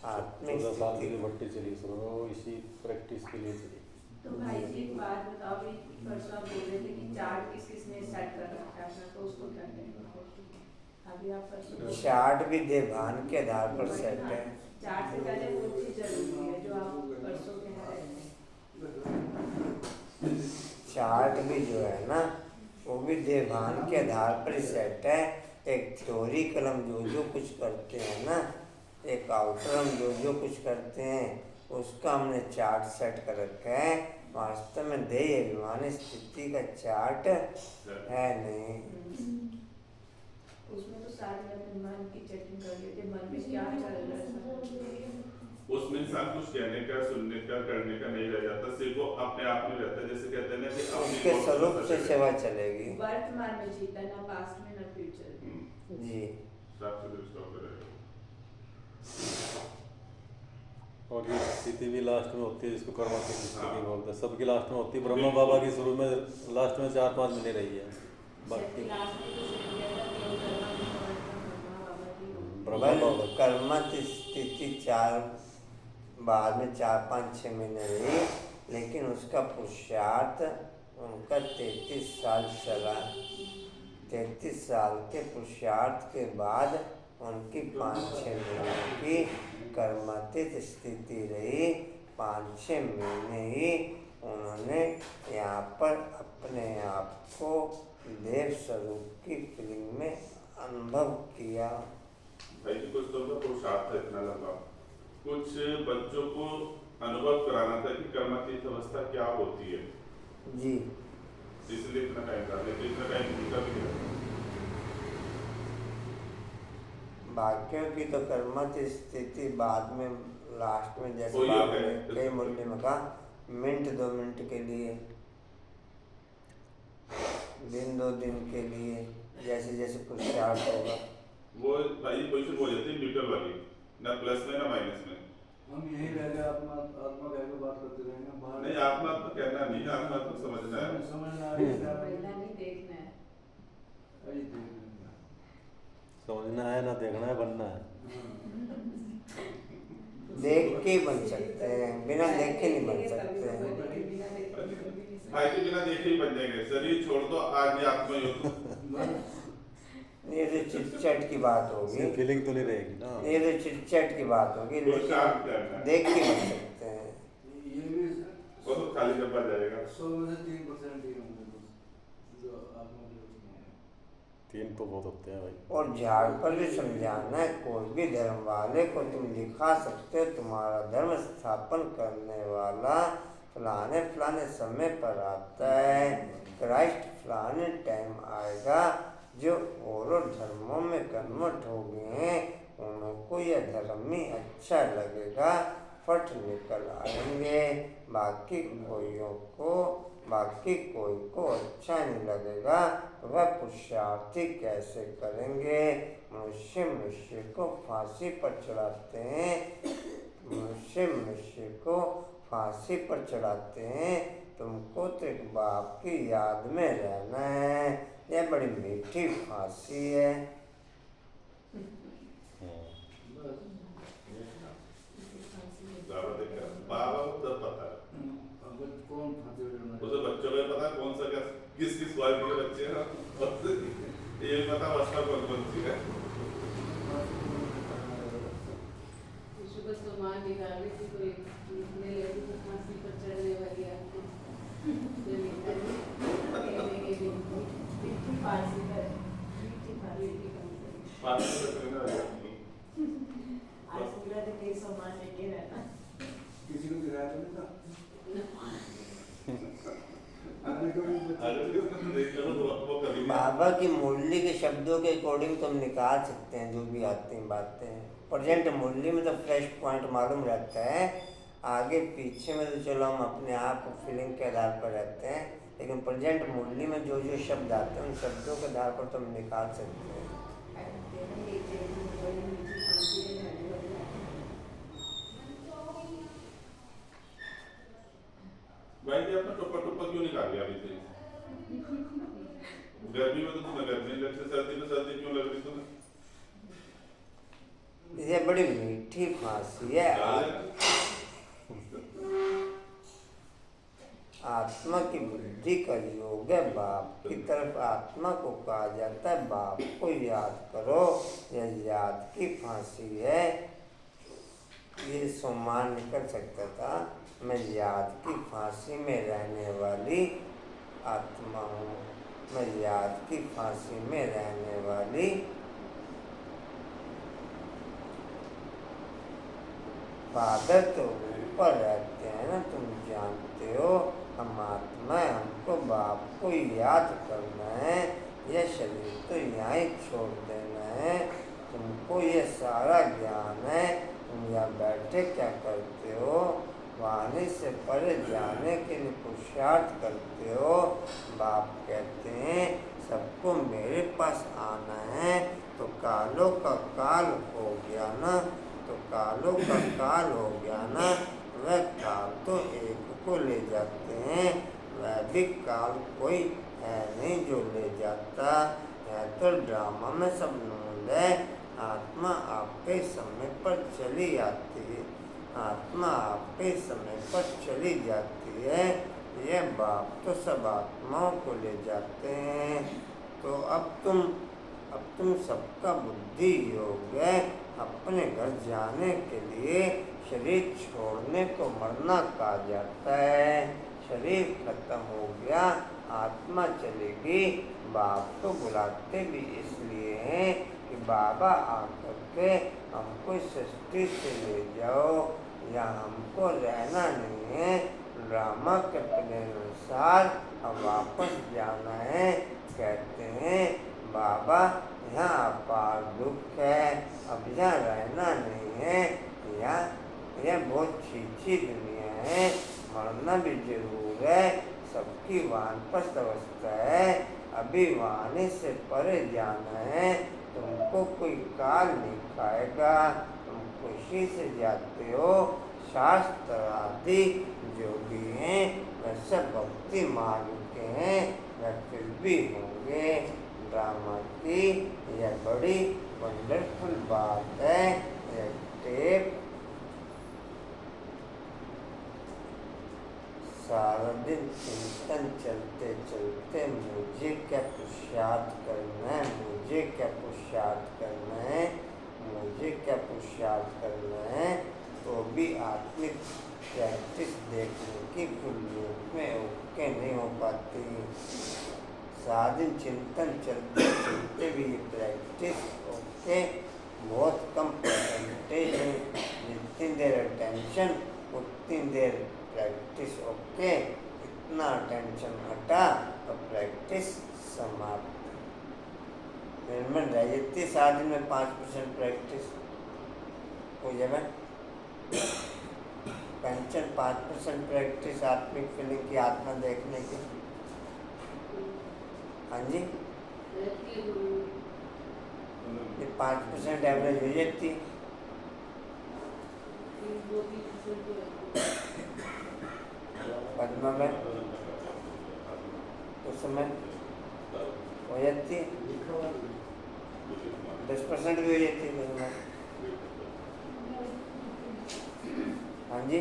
[SPEAKER 1] आत्मिक
[SPEAKER 2] 14 साल की
[SPEAKER 1] स्थिति
[SPEAKER 2] भट्टी चली शुरू में, वो इसी प्रैक्टिस के लिए चली।
[SPEAKER 6] तो भाई जी एक बात बताओ, अभी परसों आप बोल रहे थे कि चार्ट किसने सेट कर रखा है अपना, तो उसको क्या करेंगे? अभी आप परसों
[SPEAKER 1] चार्ट भी देभान के आधार पर सेट है।
[SPEAKER 6] चार्ट से पहले वो चीज जरूरी है जो आप परसों कह रहे थे।
[SPEAKER 1] चार्ट भी जो है ना, वो भी देभान के आधार पर ही सेट है। एक थ्योरी कलम जो कुछ करते हैं ना, एक आउटर हम जो कुछ करते हैं, उसका हमने चार्ट सेट कर रखा है। वास्तव में देह अभिमानी स्थिति का चार्ट है नहीं।
[SPEAKER 6] उसमें तो सारे अपने मन की चेकिंग कर लेते, मन में क्या चल रहा है।
[SPEAKER 7] उसमें इंसान कुछ कहने का, सुनने का, करने का नहीं रह जाता, सिर्फ वो अपने आप में रहता है। जैसे कहते हैं ना कि अपनी
[SPEAKER 1] उसके
[SPEAKER 7] कौन सा
[SPEAKER 1] स्वरूप से
[SPEAKER 7] सच है।
[SPEAKER 1] सेवा चलेगी।
[SPEAKER 6] वर्तमान में जीता, ना पास्ट में ना फ्यूचर में।
[SPEAKER 1] जी,
[SPEAKER 7] साफ सुथरी स्टॉप रहेगा।
[SPEAKER 2] और ये स्थिति भी लास्ट में होती है, जिसको कर्मातीत स्थिति बोलते हैं। सबकी लास्ट में होती है। ब्रह्मा बाबा की शुरू में लास्ट में 4-5 महीने रही है। बाकी ब्रह्मा बाबा
[SPEAKER 1] कर्मत स्थिति बाद में 4-5-6 महीने रही, लेकिन उसका पुरुषार्थ उनका 33 साल चला। 33 साल के पुरुषार्थ के बाद उनकी 5-6 महीने की कर्मातीत स्थिति रही। 5-6 महीने ही उन्होंने यहाँ पर अपने आप को देव स्वरूप की फीलिंग में अनुभव किया।
[SPEAKER 7] भाई जी कुछ तो पुरुषार्थ है इतना लंबा, कुछ बच्चों को अनुभव कराना था कि कर्म तीर्थ अवस्था क्या होती है,
[SPEAKER 1] जी
[SPEAKER 7] इसलिए इतना टाइम कर लेते, इतना टाइम निकल गया।
[SPEAKER 1] बाकियों की तो कर्मठ स्थिति बाद में लास्ट में जैसे
[SPEAKER 7] वही
[SPEAKER 1] बाबा
[SPEAKER 7] है।
[SPEAKER 1] ने कई मुरली में कहा, मिनट 2 मिनट के लिए, दिन 2 दिन के लिए, जैसे जैसे पुरुषार्थ होगा।
[SPEAKER 7] वो भाई पोजीशन हो जाती है न्यूट्रल वाली, ना प्लस में ना माइनस में।
[SPEAKER 9] हम यही रह गए, आत्मा आत्मा कह के बात करते रहेंगे बाहर।
[SPEAKER 7] नहीं, आत्मा तो कहना नहीं, आत्मा तो समझना है।
[SPEAKER 9] समझना है,
[SPEAKER 6] समझना नहीं, देखना है।
[SPEAKER 9] यही देखना है।
[SPEAKER 2] समझना है ना देखना है, बनना है।
[SPEAKER 1] देख के ही बन सकते हैं, बिना देखे नहीं बन सकते हैं।
[SPEAKER 7] भाई तो बिना देखे ही बन जाएंगे, शरीर छोड़ दो, आगे आत्मा ही हो।
[SPEAKER 1] ये तो चिट-चट की बात होगी,
[SPEAKER 2] फीलिंग तो नहीं रहेगी ना।
[SPEAKER 1] ये तो चिट-चट की बात होगी,
[SPEAKER 7] पुरुषार्थ करना
[SPEAKER 1] लेकिन
[SPEAKER 7] है।
[SPEAKER 1] देख के बन सकते हैं।
[SPEAKER 9] ये भी
[SPEAKER 7] वो तो खाली डब्बा जाएगा।
[SPEAKER 9] 100 में से 3% ही होंगे बस, जो आत्मा के उसमें है।
[SPEAKER 2] 3 तो बहुत होते हैं भाई।
[SPEAKER 1] और झाड़ पर भी समझाना है, कोई भी धर्म वाले को तुम दिखा सकते हो, तुम्हारा धर्म स्थापन करने वाला फलाने फलाने समय पर आता है, क्राइस्ट फलाने टाइम आएगा। जो और धर्मों में कन्वर्ट हो गए हैं उनको यह धर्म ही अच्छा लगेगा, फट निकल आएंगे। बाकी कोई को अच्छा नहीं लगेगा, वह पुरुषार्थी कैसे करेंगे। मनुष्य को फांसी पर चढ़ाते हैं, मनुष्य को फांसी पर चढ़ाते हैं। तुमको तो एक बाप की याद में रहना है, यह बड़ी मीठी फांसी है।
[SPEAKER 7] बाबा को सब पता है,
[SPEAKER 9] कौन फांसी में
[SPEAKER 7] उसे बच्चों को पता है कौन सा किस क्वालिटी के बच्चे हैं, ये पता अवस्था कौन सी है।
[SPEAKER 6] सुबह सामान निकालने की कोई इतने लोगों को फांसी पर चढ़ने वाली आपको फांसी पर
[SPEAKER 4] आज पूरा दिन ये सामान लेके रहना।
[SPEAKER 9] किसी को गिराया तो नहीं था? आगे कभी
[SPEAKER 1] बाबा की मुरली के शब्दों के अकॉर्डिंग तुम निकाल सकते हैं जो भी आती हैं बातें। प्रेजेंट मुरली में तो फ्रेश पॉइंट मालूम रहता है, आगे पीछे में तो चलो हम अपने आप फीलिंग के आधार पर रहते हैं, लेकिन प्रेजेंट मुरली में जो जो शब्द आते हैं उन शब्दों के आधार पर तुम निकाल सकते हैं।
[SPEAKER 7] भाई जी आपने टोपा क्यों निकाल लिया अभी से? गर्मी में तो तुम्हें गर्मी लगती, सर्दी में सर्दी क्यों लग रही तुम्हें?
[SPEAKER 1] ये बड़ी मीठी फांसी है। आत्मा की बुद्धि का योग है, बाप की तरफ आत्मा को कहा जाता है बाप को याद करो, यह याद की फांसी है। ये सम्मान निकल सकता था, मैं याद की फांसी में रहने वाली आत्मा हूँ, मैं याद की फांसी में रहने वाली फादर तो ऊपर रहते हैं ना, तुम जानते हो हम आत्मा है, हमको बाप को याद करना है, यह शरीर तो यहाँ ही छोड़ देना है। तुमको ये सारा ज्ञान है, तुम यहाँ बैठे क्या करते हो, वाणी से परे जाने के लिए पुरुषार्थ करते हो। बाप कहते हैं सबको मेरे पास आना है, तो कालों का काल हो गया ना, तो कालों का काल हो गया ना, वह काल तो एक को ले जाते हैं, वह भी काल कोई है नहीं जो ले जाता है, तो ड्रामा में सब नूल है। आत्मा आपके समय पर चली आती है, आत्मा आपके समय पर चली जाती है, यह बाप तो सब आत्माओं को ले जाते हैं। तो अब तुम सबका बुद्धि योग है, अपने घर जाने के लिए शरीर छोड़ने को मरना कहा जाता है। शरीर खत्म हो गया, आत्मा चलेगी। बाप को बुलाते भी इसलिए हैं कि बाबा आकर के हमको सृष्टि से ले जाओ, या हमको रहना नहीं है, ड्रामा के प्लान अनुसार अब वापस जाना है। कहते हैं बाबा यहाँ अपार दुख है, अब यहाँ रहना नहीं है, यह बहुत छीछी दुनिया है, मरना भी जरूर है, सबकी वानप्रस्थ अवस्था है, अभी वाणी से परे जाना है, तुमको कोई काल नहीं खाएगा, तुम खुशी से जाते हो, शास्त्र आदि जो भी हैं वह सब भक्ति मार्ग के हैं, वह फिर भी होंगे। ड्रामा की यह बड़ी वंडरफुल बात है। यह टेप सारा दिन चिंतन चलते चलते मुझे क्या पुरुषार्थ करना है, मुझे क्या पुरुषार्थ करना है, मुझे क्या पुरुषार्थ करना है, तो भी आत्मिक प्रैक्टिस देखने की फुल रूप में ओके नहीं हो पाती। सारा दिन चिंतन चलते चलते भी ये प्रैक्टिस ओके बहुत कम परसेंटेज है। जितनी देर अटेंशन उतनी देर प्रैक्टिस ओके, इतना अटेंशन हटा तो प्रैक्टिस समाप्त। निर्मल रह जाती 7 दिन में 5% प्रैक्टिस हो जाए। पेंशन 5% प्रैक्टिस आत्मिक फीलिंग की, आत्मा देखने की। हाँ जी, ये 5% एवरेज हो जाती है। पद्मा में उस समय हो जाती है, 10% भी हो जाती है पद्मा। हाँ जी,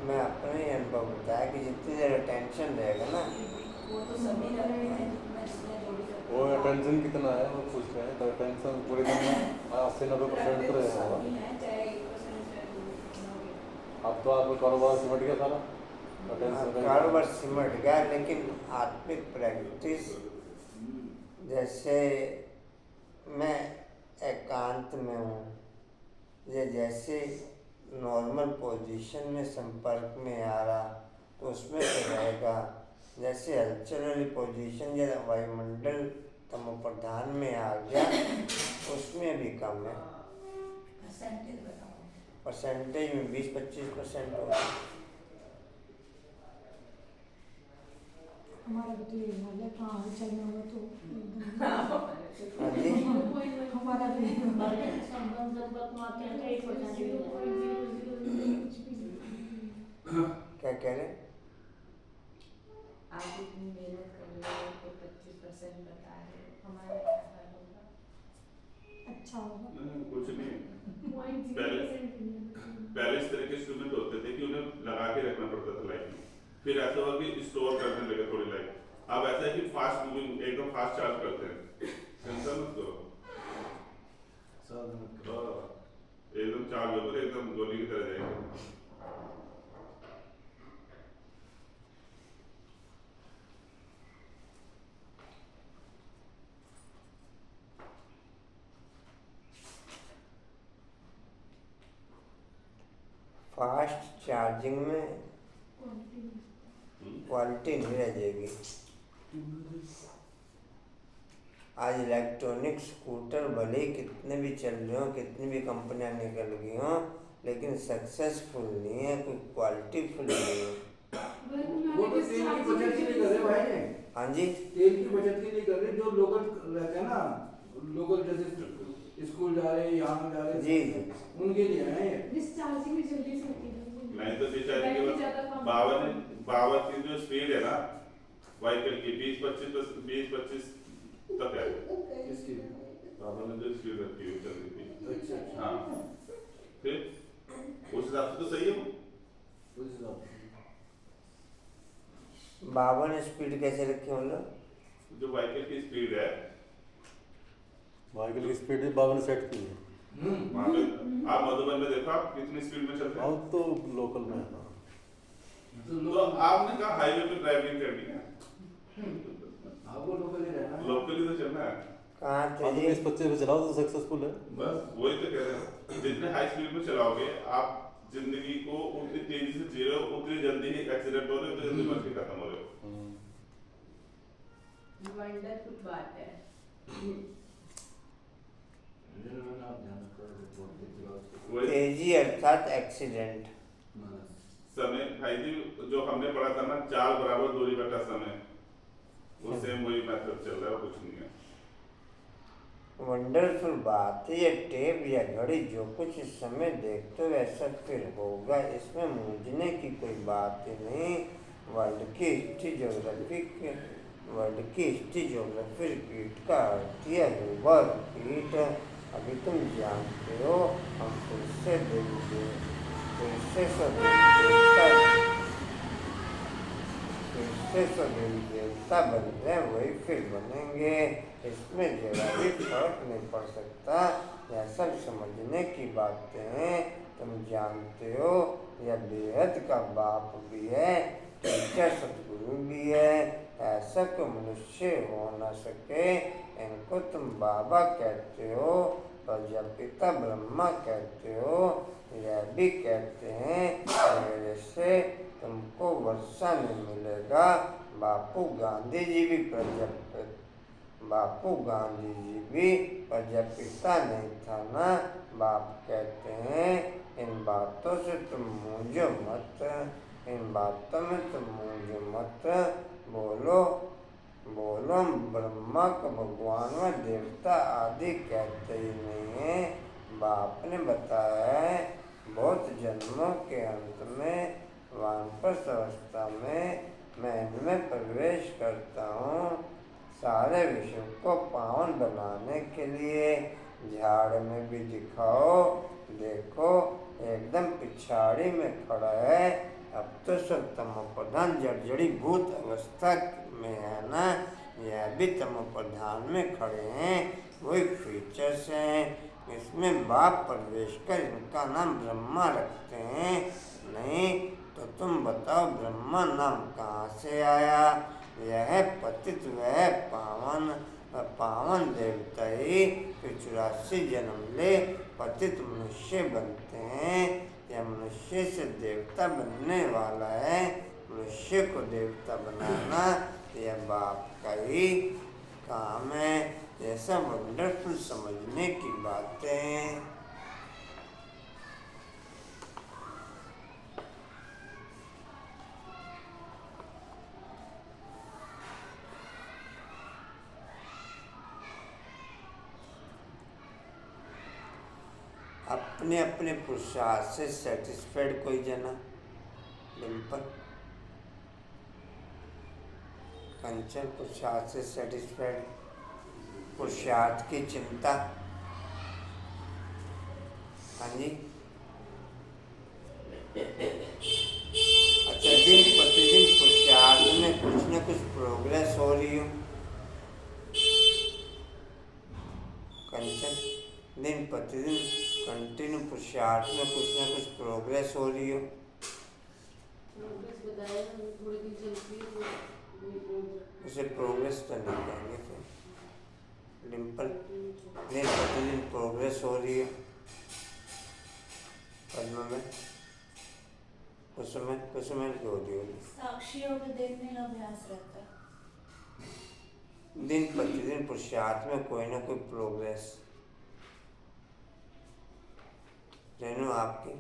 [SPEAKER 1] मैं अपने ही अनुभव बताया कि जितनी देर अटेंशन रहेगा ना,
[SPEAKER 6] वो तो सभी कर रहे हैं,
[SPEAKER 2] वो अटेंशन कितना है वो पूछ रहे हैं। तो अटेंशन पूरे दिन में 80-90% तो रहेगा। अब तो आपका कारोबार सिमट गया सारा,
[SPEAKER 1] कारोबार सिमट गया, लेकिन आत्मिक प्रैक्टिस जैसे मैं एकांत में हूँ, ये जैसे नॉर्मल पोजीशन में संपर्क में आ रहा तो उसमें तो रहेगा। जैसे हलचल वाली पोजीशन या वायुमंडल तमो प्रधान में आ गया उसमें भी कम है। परसेंटेज में 20-25% होगा।
[SPEAKER 3] हमारा भी तो ये हाल है, कहाँ हलचल में होगा तो एकदम
[SPEAKER 1] हाँ जी,
[SPEAKER 3] हमारा भी
[SPEAKER 1] क्या कह रहे हैं?
[SPEAKER 6] आप इतनी मेहनत कर रहे हो तो 25% बता रहे हो, हमारा क्या हाल होगा?
[SPEAKER 3] अच्छा होगा।
[SPEAKER 7] नहीं, कुछ नहीं। पहले इस तरह के स्टूडेंट होते थे कि उन्हें लगा के रखना पड़ता था लाइफ में, फिर ऐसा हुआ कि स्टोर करने लगे थोड़ी लाइफ। अब ऐसा है कि फास्ट मूविंग एकदम फास्ट चार्ज करते हैं, टेंशन मत करो, एकदम चार्ज होकर एकदम गोली की तरह जाएंगे।
[SPEAKER 1] फास्ट चार्जिंग में क्वालिटी नहीं रह जाएगी। आज इलेक्ट्रॉनिक स्कूटर भले ही कितने भी चल रहे हो, कितनी भी कंपनियां निकल गई हों, लेकिन सक्सेसफुल नहीं है, कोई क्वालिटी फुल नहीं है।
[SPEAKER 9] वो तो तेल की बचत के लिए कर रहे भाई।
[SPEAKER 1] हाँ जी,
[SPEAKER 9] तेल की बचत के लिए कर रहे, जो लोकल रहते हैं ना, लोकल जैसे स्कूल जा रहे हैं, यहाँ जा रहे हैं,
[SPEAKER 1] जी
[SPEAKER 9] उनके लिए है ये।
[SPEAKER 8] डिस्चार्जिंग भी जल्दी से होती है।
[SPEAKER 7] नहीं तो बेचारे के बावन की जो स्पीड है ना व्हीकल की 20-25 तक है।
[SPEAKER 9] इसकी
[SPEAKER 7] बावन में जो स्पीड रहती है चल रही थी।
[SPEAKER 9] अच्छा
[SPEAKER 7] हाँ, फिर उस हिसाब से तो सही है।
[SPEAKER 9] उस हिसाब से
[SPEAKER 1] 52 स्पीड कैसे रखी हम लोग?
[SPEAKER 7] जो व्हीकल की स्पीड है,
[SPEAKER 2] व्हीकल की स्पीड भी 52 सेट की है।
[SPEAKER 7] वहाँ पे आप मधुबन में देखो आप कितनी स्पीड में चलते हैं।
[SPEAKER 2] अब तो लोकल में है।
[SPEAKER 7] तो आपने कहा हाईवे पे ड्राइविंग करनी है,
[SPEAKER 9] आपको लोकल ही रहना है।
[SPEAKER 7] लोकली तो चलना है।
[SPEAKER 1] कहाँ थे
[SPEAKER 2] हाँ तो
[SPEAKER 1] जी?
[SPEAKER 2] 20-25 पे चलाओ तो सक्सेसफुल है।
[SPEAKER 7] बस वही तो कह रहे हैं, जितने हाई स्पीड में चलाओगे आप जिंदगी को उतनी तेजी से जी रहे हो, उतनी जल्दी ही एक्सीडेंट हो रहे हो, उतनी जल्दी मर के खत्म हो रहे हो।
[SPEAKER 6] वंडरफुल बात है।
[SPEAKER 9] आप ध्यान रखो।
[SPEAKER 7] वही
[SPEAKER 1] तेजी अर्थात एक्सीडेंट।
[SPEAKER 7] समय भाई जी जो हमने पढ़ा था ना, 4 बराबर दूरी बटा समय, वो सेम वही मेथड चल रहा है, कुछ नहीं है।
[SPEAKER 1] वंडरफुल बात है। ये टेप या घड़ी जो कुछ इस समय देखते हो वैसा फिर होगा, इसमें मूंझने की कोई बात ही नहीं। वर्ल्ड की हिस्ट्री ज्योग्राफी रिपीट का अर्थ है हुआ रिपीट। अभी तुम जानते हो, हम फिर से देवी देवता बन रहे हैं, वही फिर बनेंगे। इसमें जरा भी फर्क नहीं पड़ सकता। यह सब समझने की बातें हैं। तुम जानते हो यह बेहद का बाप भी है, टीचर सतगुरु भी है। ऐसा कोई मनुष्य हो न सके। इनको तुम बाबा कहते हो, प्रजापिता ब्रह्मा कहते हो, यह भी कहते हैं मेरे से तुमको वर्षा नहीं मिलेगा। बापू गांधी जी भी प्रजापिता नहीं था ना। बाप कहते हैं इन बातों से तुम मूंझो मत, इन बातों में तुम मूंझो मत। बोलो ब्रह्मा को भगवान व देवता आदि कहते ही नहीं है। बाप ने बताया है बहुत जन्मों के अंत में वानप्रस्थ अवस्था में मैं इनमें प्रवेश करता हूँ, सारे विश्व को पावन बनाने के लिए। झाड़ में भी दिखाओ, देखो एकदम पिछाड़ी में खड़ा है। अब तो सब तमो प्रधान जर्जरी भूत अवस्था में है ना, यह भी तमो प्रधान में खड़े हैं। वही फीचर्स हैं। इसमें बाप प्रवेश कर इनका नाम ब्रह्मा रखते हैं। नहीं तो तुम बताओ ब्रह्मा नाम कहाँ से आया? यह पतित वह पावन देवता ही 84 जन्म ले पतित मनुष्य बनते हैं। यह मनुष्य से देवता बनने वाला है। मनुष्य को देवता बनाना यह बाप का ही काम है। यह सब वंडरफुल समझने की बातें हैं। अपने अपने पुरुषार्थ से सेटिस्फाइड कोई जना? डिम्पल कंचन पुरुषार्थ से सेटिस्फाइड? पुरुषार्थ की चिंता? हाँ जी। अच्छा, दिन प्रतिदिन पुरुषार्थ में कुछ न कुछ प्रोग्रेस हो रही हो कंचन? दिन प्रतिदिन कंटिन्यू पुरुषार्थ में कुछ न कुछ प्रोग्रेस हो रही हो? उसे प्रोग्रेस तो नहीं कहेंगे फिर। डिम्पल दिन प्रतिदिन प्रोग्रेस हो रही है पद्मा में, कुसुम की होती होगी।
[SPEAKER 4] साक्षियों को देखने का अभ्यास रहता है।
[SPEAKER 1] दिन प्रतिदिन पुरुषार्थ में कोई ना कोई प्रोग्रेस। रेनू आपकी?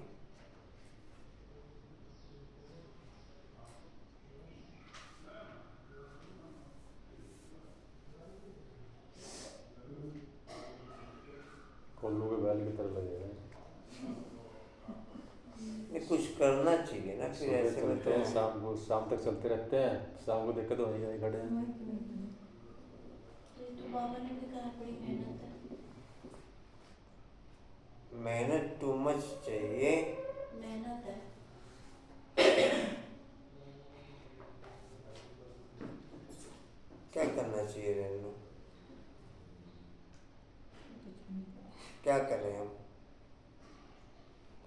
[SPEAKER 2] कोल्लू के बैल की तरह लगेगा।
[SPEAKER 1] ये कुछ करना चाहिए ना फिर।
[SPEAKER 2] सुबह
[SPEAKER 1] ऐसे
[SPEAKER 2] चलते हैं, शाम तक चलते रहते हैं, शाम को दिक्कत वहीं कहीं खड़े हैं।
[SPEAKER 4] तो बाबा ने भी कहा बड़ी मेहनत है।
[SPEAKER 1] मेहनत टू मच चाहिए।
[SPEAKER 4] मेहनत है।
[SPEAKER 1] क्या करना चाहिए रेनू? क्या करें हम?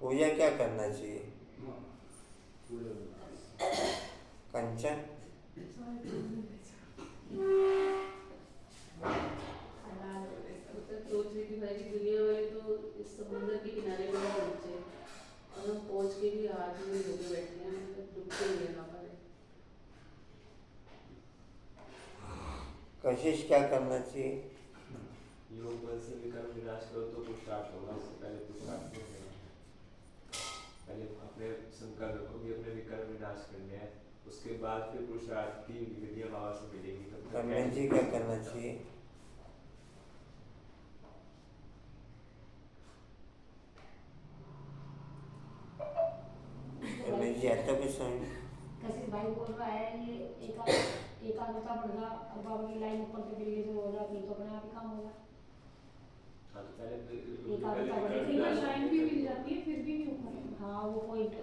[SPEAKER 1] पूजा क्या करना चाहिए? कंचन?
[SPEAKER 6] सोच रही थी भाई कि दुनिया वाले तो इस समुद्र के किनारे पर पहुंचे और हम पहुंच के भी आज भी होके बैठे हैं, मतलब डूबते ही है वहाँ पर।
[SPEAKER 1] कशिश क्या करना चाहिए?
[SPEAKER 5] योग बल से विकर्म विनाश करो तो पुरुषार्थ होगा, उससे पहले पुरुषार्थ नहीं होगा। पहले अपने संकल्प रखो कि अपने विकर्म विनाश करने हैं, उसके बाद फिर पुरुषार्थ की विधियां बाबा से मिलेगी।
[SPEAKER 1] कन्या जी क्या करना चाहिए? कन्या जी आता कुछ समझ?
[SPEAKER 3] कशिश भाई बोल रहा है ये एकाग्रता बढ़ेगा और बाबा की लाइन ऊपर से दिल्ली से हो जाती तो अपने आप ही काम होगा।
[SPEAKER 5] हाँ, तो पहले
[SPEAKER 3] एकाग्रता
[SPEAKER 5] विकर्म
[SPEAKER 3] बढ़ेगी,
[SPEAKER 5] विनाश
[SPEAKER 8] लाइन भी मिल जाती है फिर भी नहीं हो पाएगा।
[SPEAKER 3] हाँ वो पॉइंट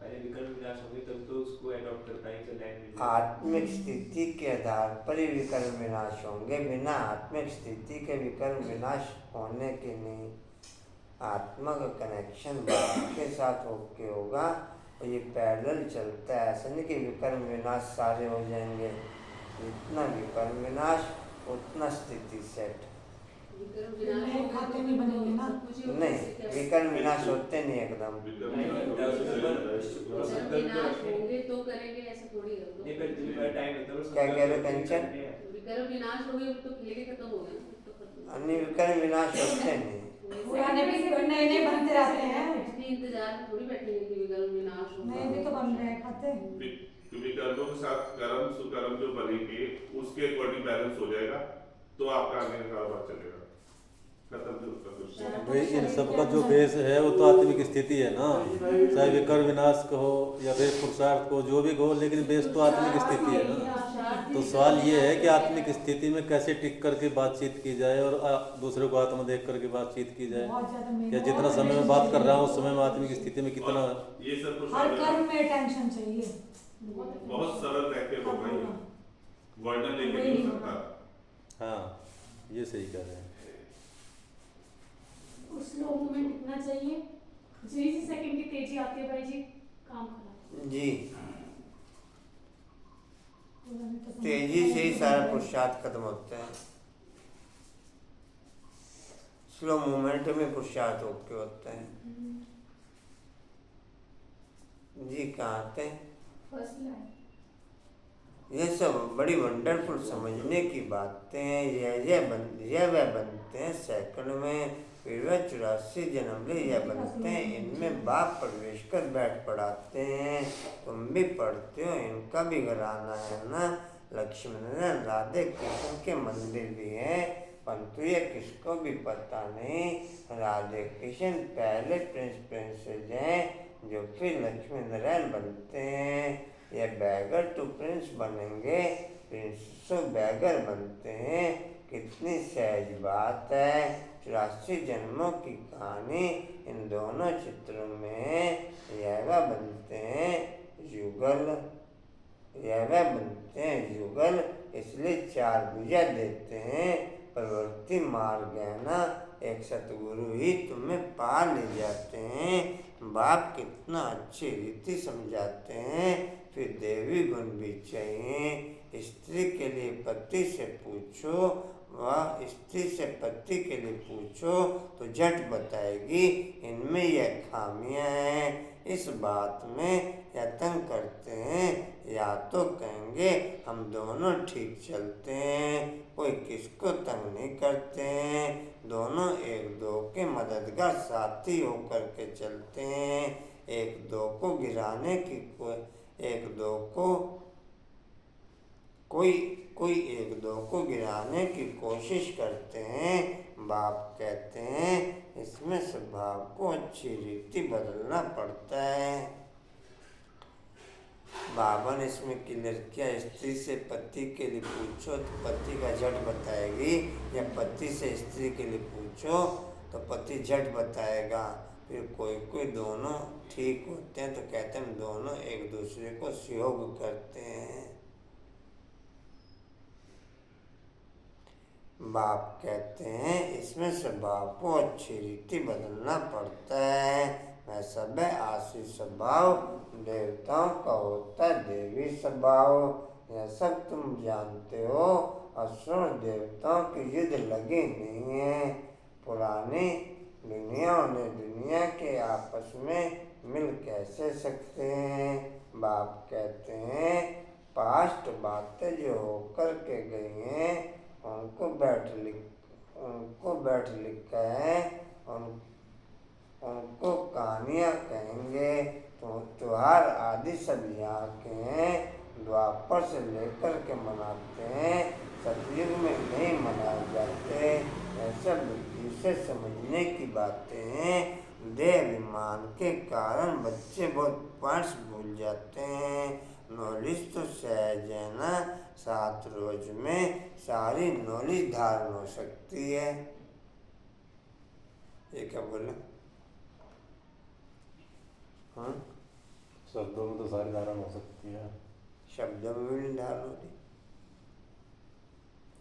[SPEAKER 5] पहले विकर्म विनाश होगी तब तो उसको अडॉप्ट कर पाएंगे लाइन में।
[SPEAKER 1] आत्मिक स्थिति के आधार पर ही विकर्म विनाश होंगे, बिना आत्मिक स्थिति के विकर्म विनाश होने के नहीं। आत्मा का कनेक्शन बाबा के साथ होके होगा और ये पैरेलल चलता है। ऐसा नहीं कि विकर्म विनाश सारे हो जाएंगे, जितना विकर्म विनाश उतना स्थिति सेट।
[SPEAKER 3] खाते नहीं बनेंगे ना।
[SPEAKER 1] नहीं, विकर्म विनाश होते नहीं एकदम।
[SPEAKER 6] होंगे तो करेंगे, ऐसा थोड़ी है।
[SPEAKER 1] क्या कह रहे कंचन?
[SPEAKER 6] विकर्म विनाश हो गए तो खेल खत्म हो गया।
[SPEAKER 1] अन्य विकर्म विनाश होते नहीं।
[SPEAKER 3] पुराने भी नए नए बनते रहते हैं।
[SPEAKER 6] इंतजार में थोड़ी बैठेंगे कि विकर्म विनाश हो।
[SPEAKER 3] नए भी तो बन रहे हैं खाते।
[SPEAKER 7] विकल्पों के साथ कर्म सुकर्म जो बनेंगे उसके अकॉर्डिंग बैलेंस हो जाएगा तो आपका आगे का कारोबार चलेगा। खत्म भी उसका क्वेश्चन।
[SPEAKER 2] भाई इन सबका जो बेस है वो तो आत्मिक स्थिति है ना, चाहे विकर्म विनाश कहो या फिर पुरुषार्थ को, जो भी कहो, लेकिन बेस तो आत्मिक स्थिति है ना। तो सवाल ये है कि आत्मिक स्थिति में कैसे टिक करके बातचीत की जाए और दूसरे को आत्मा देख करके बातचीत की जाए, या जितना समय में बात कर रहा हूँ उस समय में आत्मिक स्थिति में कितना।
[SPEAKER 7] ये सब कुछ
[SPEAKER 3] हर कर्म में टेंशन चाहिए।
[SPEAKER 7] बहुत सरल रह के होगा, ये वर्णन लेके नहीं हो सकता।
[SPEAKER 2] हाँ, ये सही कह रहे हैं।
[SPEAKER 8] स्लो मूवमेंट इतना चाहिए, जैसे सेकंड की तेजी आती है भाई जी काम खराब।
[SPEAKER 1] जी, तेजी से ही सारा पुरुषार्थ खत्म होता है। स्लो मूवमेंट में पुरुषार्थ होके होता है। जी कहाँ आते हैं?
[SPEAKER 8] First line.
[SPEAKER 1] ये सब बड़ी वंडरफुल समझने की बातें हैं। यह वह बनते हैं सेकंड में, फिर वह 84 जन्म ले यह बनते हैं। इनमें बाप प्रवेश कर बैठ पढ़ाते हैं। तुम भी पढ़ते हो, इनका भी घर आना है ना। लक्ष्मण राधे कृष्ण के मंदिर भी हैं, परंतु ये किसको भी पता नहीं। राधे कृष्ण पहले प्रिंसेस हैं जो फिर लक्ष्मी नारायण बनते हैं। ये बैगर टू प्रिंस बनेंगे, प्रिंस टू बैगर बनते हैं। कितनी सहज बात है। 84 जन्मों की कहानी इन दोनों चित्रों में। यह वह बनते हैं युगल, यह वह बनते हैं युगल, इसलिए 4 भुजा देते हैं। प्रवृत्ति मार्ग है ना, एक सतगुरु ही तुम्हें पा ले जाते हैं। बाप कितना अच्छी रीति समझाते हैं। फिर देवी गुण भी चाहिए। स्त्री के लिए पति से पूछो, वह स्त्री से पति के लिए पूछो तो झट बताएगी इनमें यह खामियां हैं। इस बात में यत्न करते हैं या तो कहेंगे हम दोनों ठीक चलते हैं, कोई किसको तंग नहीं करते हैं, दोनों एक दो के मददगार साथी होकर के चलते हैं। एक दो को गिराने की कोई एक दो को गिराने की कोशिश करते हैं। बाप कहते हैं इसमें स्वभाव को अच्छी रीति बदलना पड़ता है। बाबा ने इसमें क्लियर किया, स्त्री से पति के लिए पूछो तो पति का झट बताएगी, या पति से स्त्री के लिए पूछो तो पति झट बताएगा। फिर कोई दोनों ठीक होते हैं तो कहते हैं हम दोनों एक दूसरे को सहयोग करते हैं। बाप कहते हैं इसमें स्वभाव को अच्छी रीति बदलना पड़ता है। वह सब आशी स्वभाव, देवताओं का होता देवी स्वभाव। यह सब तुम जानते हो। असुर देवताओं के युद्ध लगे नहीं है। पुरानी दुनिया ने दुनिया के आपस में मिल कैसे सकते हैं। बाप कहते हैं पास्ट बातें जो होकर के गई हैं उनको बैठ लिख कर उनको कहानियाँ कहेंगे। तो त्योहार आदि सब यहाँ के हैं। द्वापर से लेकर के मनाते हैं, सतयुग में नहीं मनाए जाते। ऐसा बुद्धि से समझने की बातें हैं। देह अभिमान के कारण बच्चे बहुत पॉइंट्स भूल जाते हैं। नॉलेज तो सहज है ना, 7 रोज में सारी नॉलेज धारण हो सकती है। ये क्या बोले? हाँ,
[SPEAKER 2] शब्दों में तो सारी धारण हो सकती है।
[SPEAKER 1] शब्दों में भी नहीं धारण होती।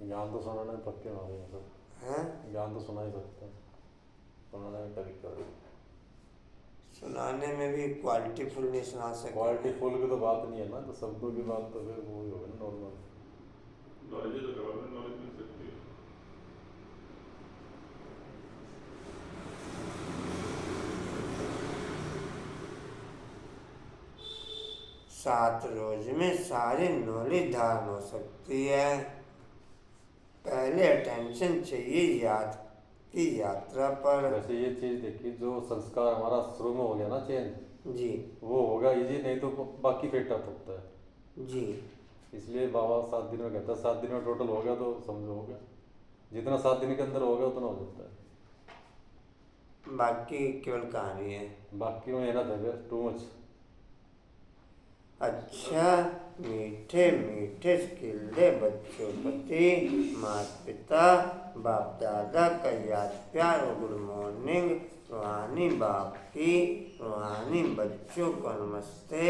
[SPEAKER 2] ज्ञान तो सुनाने में पक्के हो गए सब।
[SPEAKER 1] हैं?
[SPEAKER 2] ज्ञान तो सुना ही सकते हैं, सुनाने में कभी कभी।
[SPEAKER 1] सुनाने में भी क्वालिटीफुल नहीं सुना सकते।
[SPEAKER 2] क्वालिटी फुल की तो बात नहीं है ना, तो शब्दों की बात तो फिर वो ही होगा ना, नॉर्मल।
[SPEAKER 7] नॉलेज तो गवर्नमेंट नॉलेज मिल सकती है।
[SPEAKER 1] सात रोज में सारी नॉलेज धारण हो सकती है। पहले अटेंशन चाहिए याद की यात्रा पर।
[SPEAKER 2] वैसे ये चीज देखिए, जो संस्कार हमारा शुरू में हो गया ना चेंज,
[SPEAKER 1] जी
[SPEAKER 2] वो होगा इजी, नहीं तो बाकी फिर टफ होता है।
[SPEAKER 1] जी,
[SPEAKER 2] इसलिए बाबा 7 दिन में कहता है, 7 दिन में टोटल हो गया तो समझो हो गया। जितना 7 दिन के अंदर हो गया उतना हो जाता है।
[SPEAKER 1] बाकी केवल कहानी है।
[SPEAKER 2] बाकी में मेहनत है, टू मच।
[SPEAKER 1] अच्छा, मीठे मीठे स्किल्डे बच्चों प्रति माता पिता बाप दादा का याद प्यार और गुड मॉर्निंग। रूहानी बाप की, रूहानी बच्चों को नमस्ते।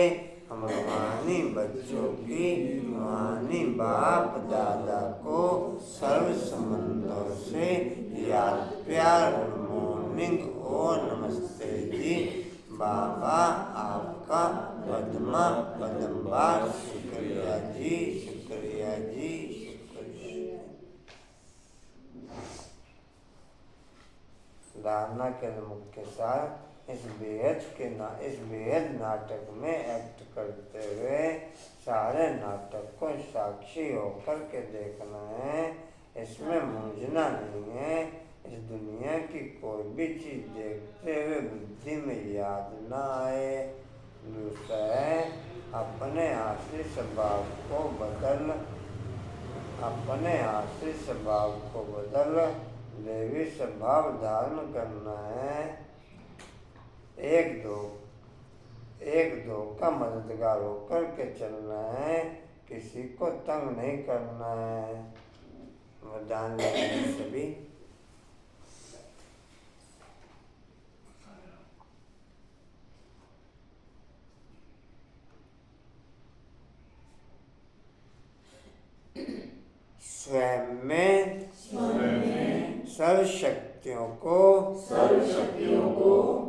[SPEAKER 1] हम रूहानी बच्चों की, रूहानी बाप दादा को सर्व संबंधों से याद प्यार गुड मॉर्निंग और नमस्ते जी। बाबा आपका पद्मा पदम्बार शुक्रिया जी, शुक्रिया जी, शुक्रिया। धारणा के मुख्य सार इस बेहद नाटक में एक्ट करते हुए सारे नाटक को साक्षी होकर के देखना है। इसमें मूंझना नहीं है। इस दुनिया की कोई भी चीज देखते हुए बुद्धि में याद ना आए। दूसरा है अपने आश्रित स्वभाव को बदल देवी स्वभाव धारण करना है। एक दो का मददगार होकर के चलना है, किसी को तंग नहीं करना है। वरदान लेंगे सभी। स्वयं में सर्व शक्तियों को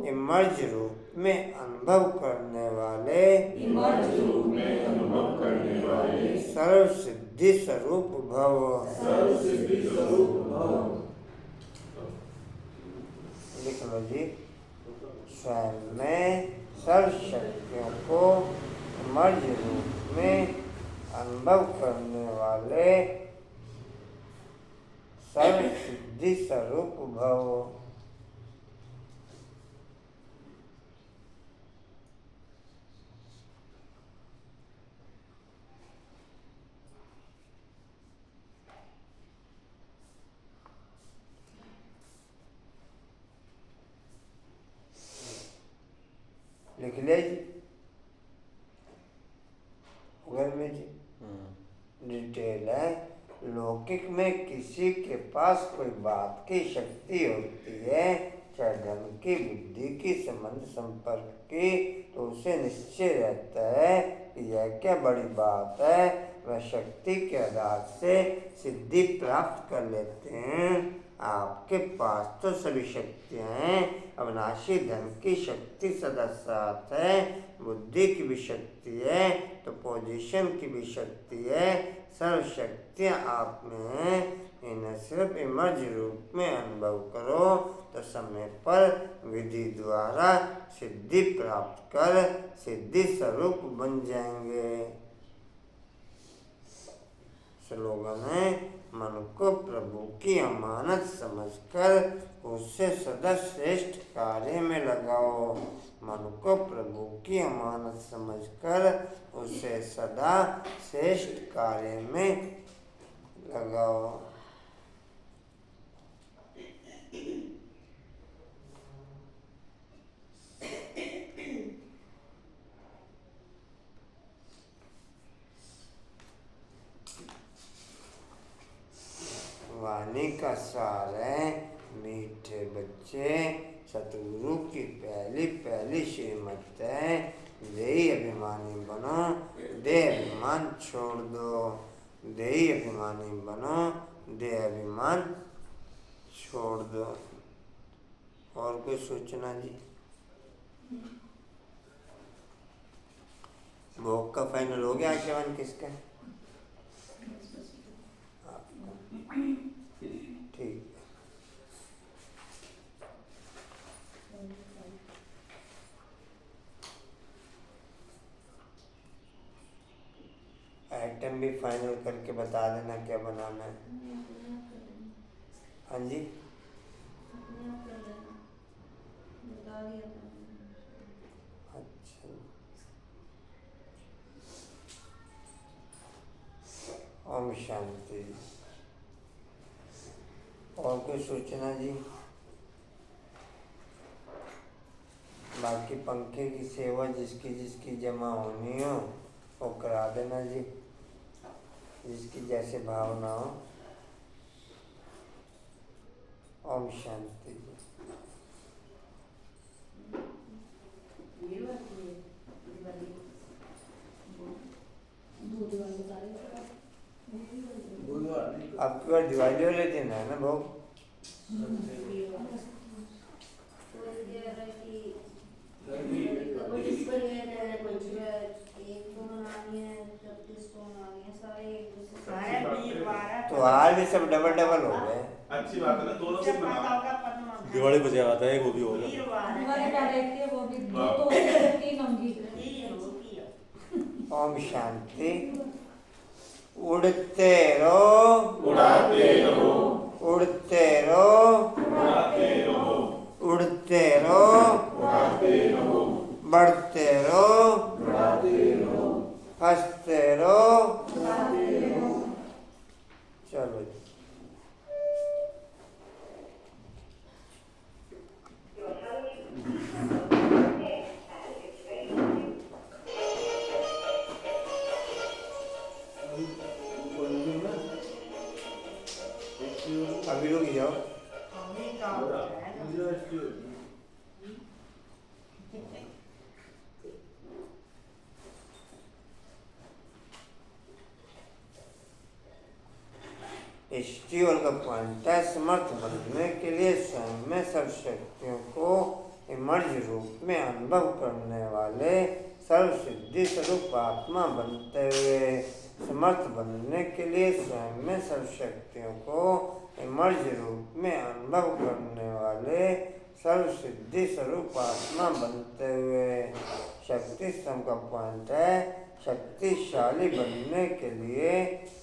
[SPEAKER 1] इमर्ज रूप में अनुभव करने वाले सर्व सिद्धि स्वरूप भव। लिख लो जी। स्वयं में सर्व शक्तियों को इमर्ज रूप में अनुभव करने वाले सर्व सिद्धि स्वरूप भव। लिख लिया जी घर में जी। डिटेल है। लौकिक में किसी के पास कोई बात की शक्ति होती है, चाहे धन की, बुद्धि की, संबंध संपर्क की, तो उसे निश्चय रहता है कि यह क्या बड़ी बात है। वह शक्ति के आधार से सिद्धि प्राप्त कर लेते हैं। आपके पास तो सभी शक्तियाँ हैं। अविनाशी धन की शक्ति सदा साथ है, बुद्धि की भी शक्ति है तो पोजीशन की भी शक्ति है। सर्व शक्तियाँ आप में हैं, इन्हें सिर्फ इमर्ज रूप में अनुभव करो तो समय पर विधि द्वारा सिद्धि प्राप्त कर सिद्धि स्वरूप बन जाएंगे। स्लोगन है, मन को प्रभु की अमानत समझकर उससे सदा श्रेष्ठ कार्य में लगाओ। मन को प्रभु की अमानत समझकर उसे सदा श्रेष्ठ कार्य में लगाओ। वाणी का सार है, मीठे बच्चे सतगुरु की पहली पहली श्रीमत है, देही अभिमानी बनो, देह अभिमान छोड़ दो। देही अभिमानी बनो, देह अभिमान छोड़ दो। और कोई सूचना जी? भोग का फाइनल हो गया? आशयवान किसका? ठीक। आइटम भी फाइनल करके बता देना क्या बनाना है। हाँ जी, अच्छा। ओम शांति। और कोई सूचना जी? बाकी पंखे की सेवा जिसकी जिसकी जमा होनी हो वो करा देना जी, जिसकी जैसे भावना हो। ओम शांति जी। आपकी बार दिवाली वाले दिन है ना भोग? तो आज भी सब डबल डबल हो गए।
[SPEAKER 7] अच्छी बात है ना, दोनों से मनाओ।
[SPEAKER 2] दिवाली बजे आता है वो भी होगा।
[SPEAKER 3] वो भी दो से तीन होंगी।
[SPEAKER 1] ओम शांति। उड़ते रहो,
[SPEAKER 7] उड़ाते रहो,
[SPEAKER 1] उड़ते रहो,
[SPEAKER 7] उड़ाते रहो,
[SPEAKER 1] उड़ते रहो,
[SPEAKER 7] उड़ाते रहो,
[SPEAKER 1] बढ़ते रहो,
[SPEAKER 9] बढ़ाते रहो,
[SPEAKER 1] हंसते रहो।
[SPEAKER 9] बढ़ाते रहो।
[SPEAKER 1] चलो जी। अभी रुक जाओ। स्टीवल का पॉइंट है, समर्थ बनने के लिए स्वयं में सब शक्तियों को इमर्ज रूप में अनुभव करने वाले सर्व सिद्धि स्वरूप आत्मा बनते हुए। समर्थ बनने के लिए स्वयं में सब शक्तियों को इमर्ज रूप में अनुभव करने वाले सर्व सिद्धि स्वरूप आत्मा बनते हुए। शक्ति स्तंभ का पॉइंट है, शक्तिशाली बनने के लिए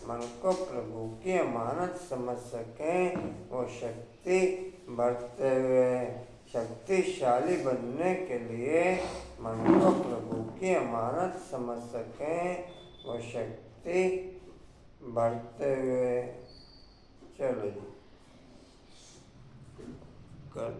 [SPEAKER 1] मन को प्रभु की अमानत समझ सकें वो शक्ति बढ़ते हुए। शक्तिशाली बनने के लिए मन को प्रभु की अमानत समझ सकें वो शक्ति बढ़ते हुए। चलो जी कर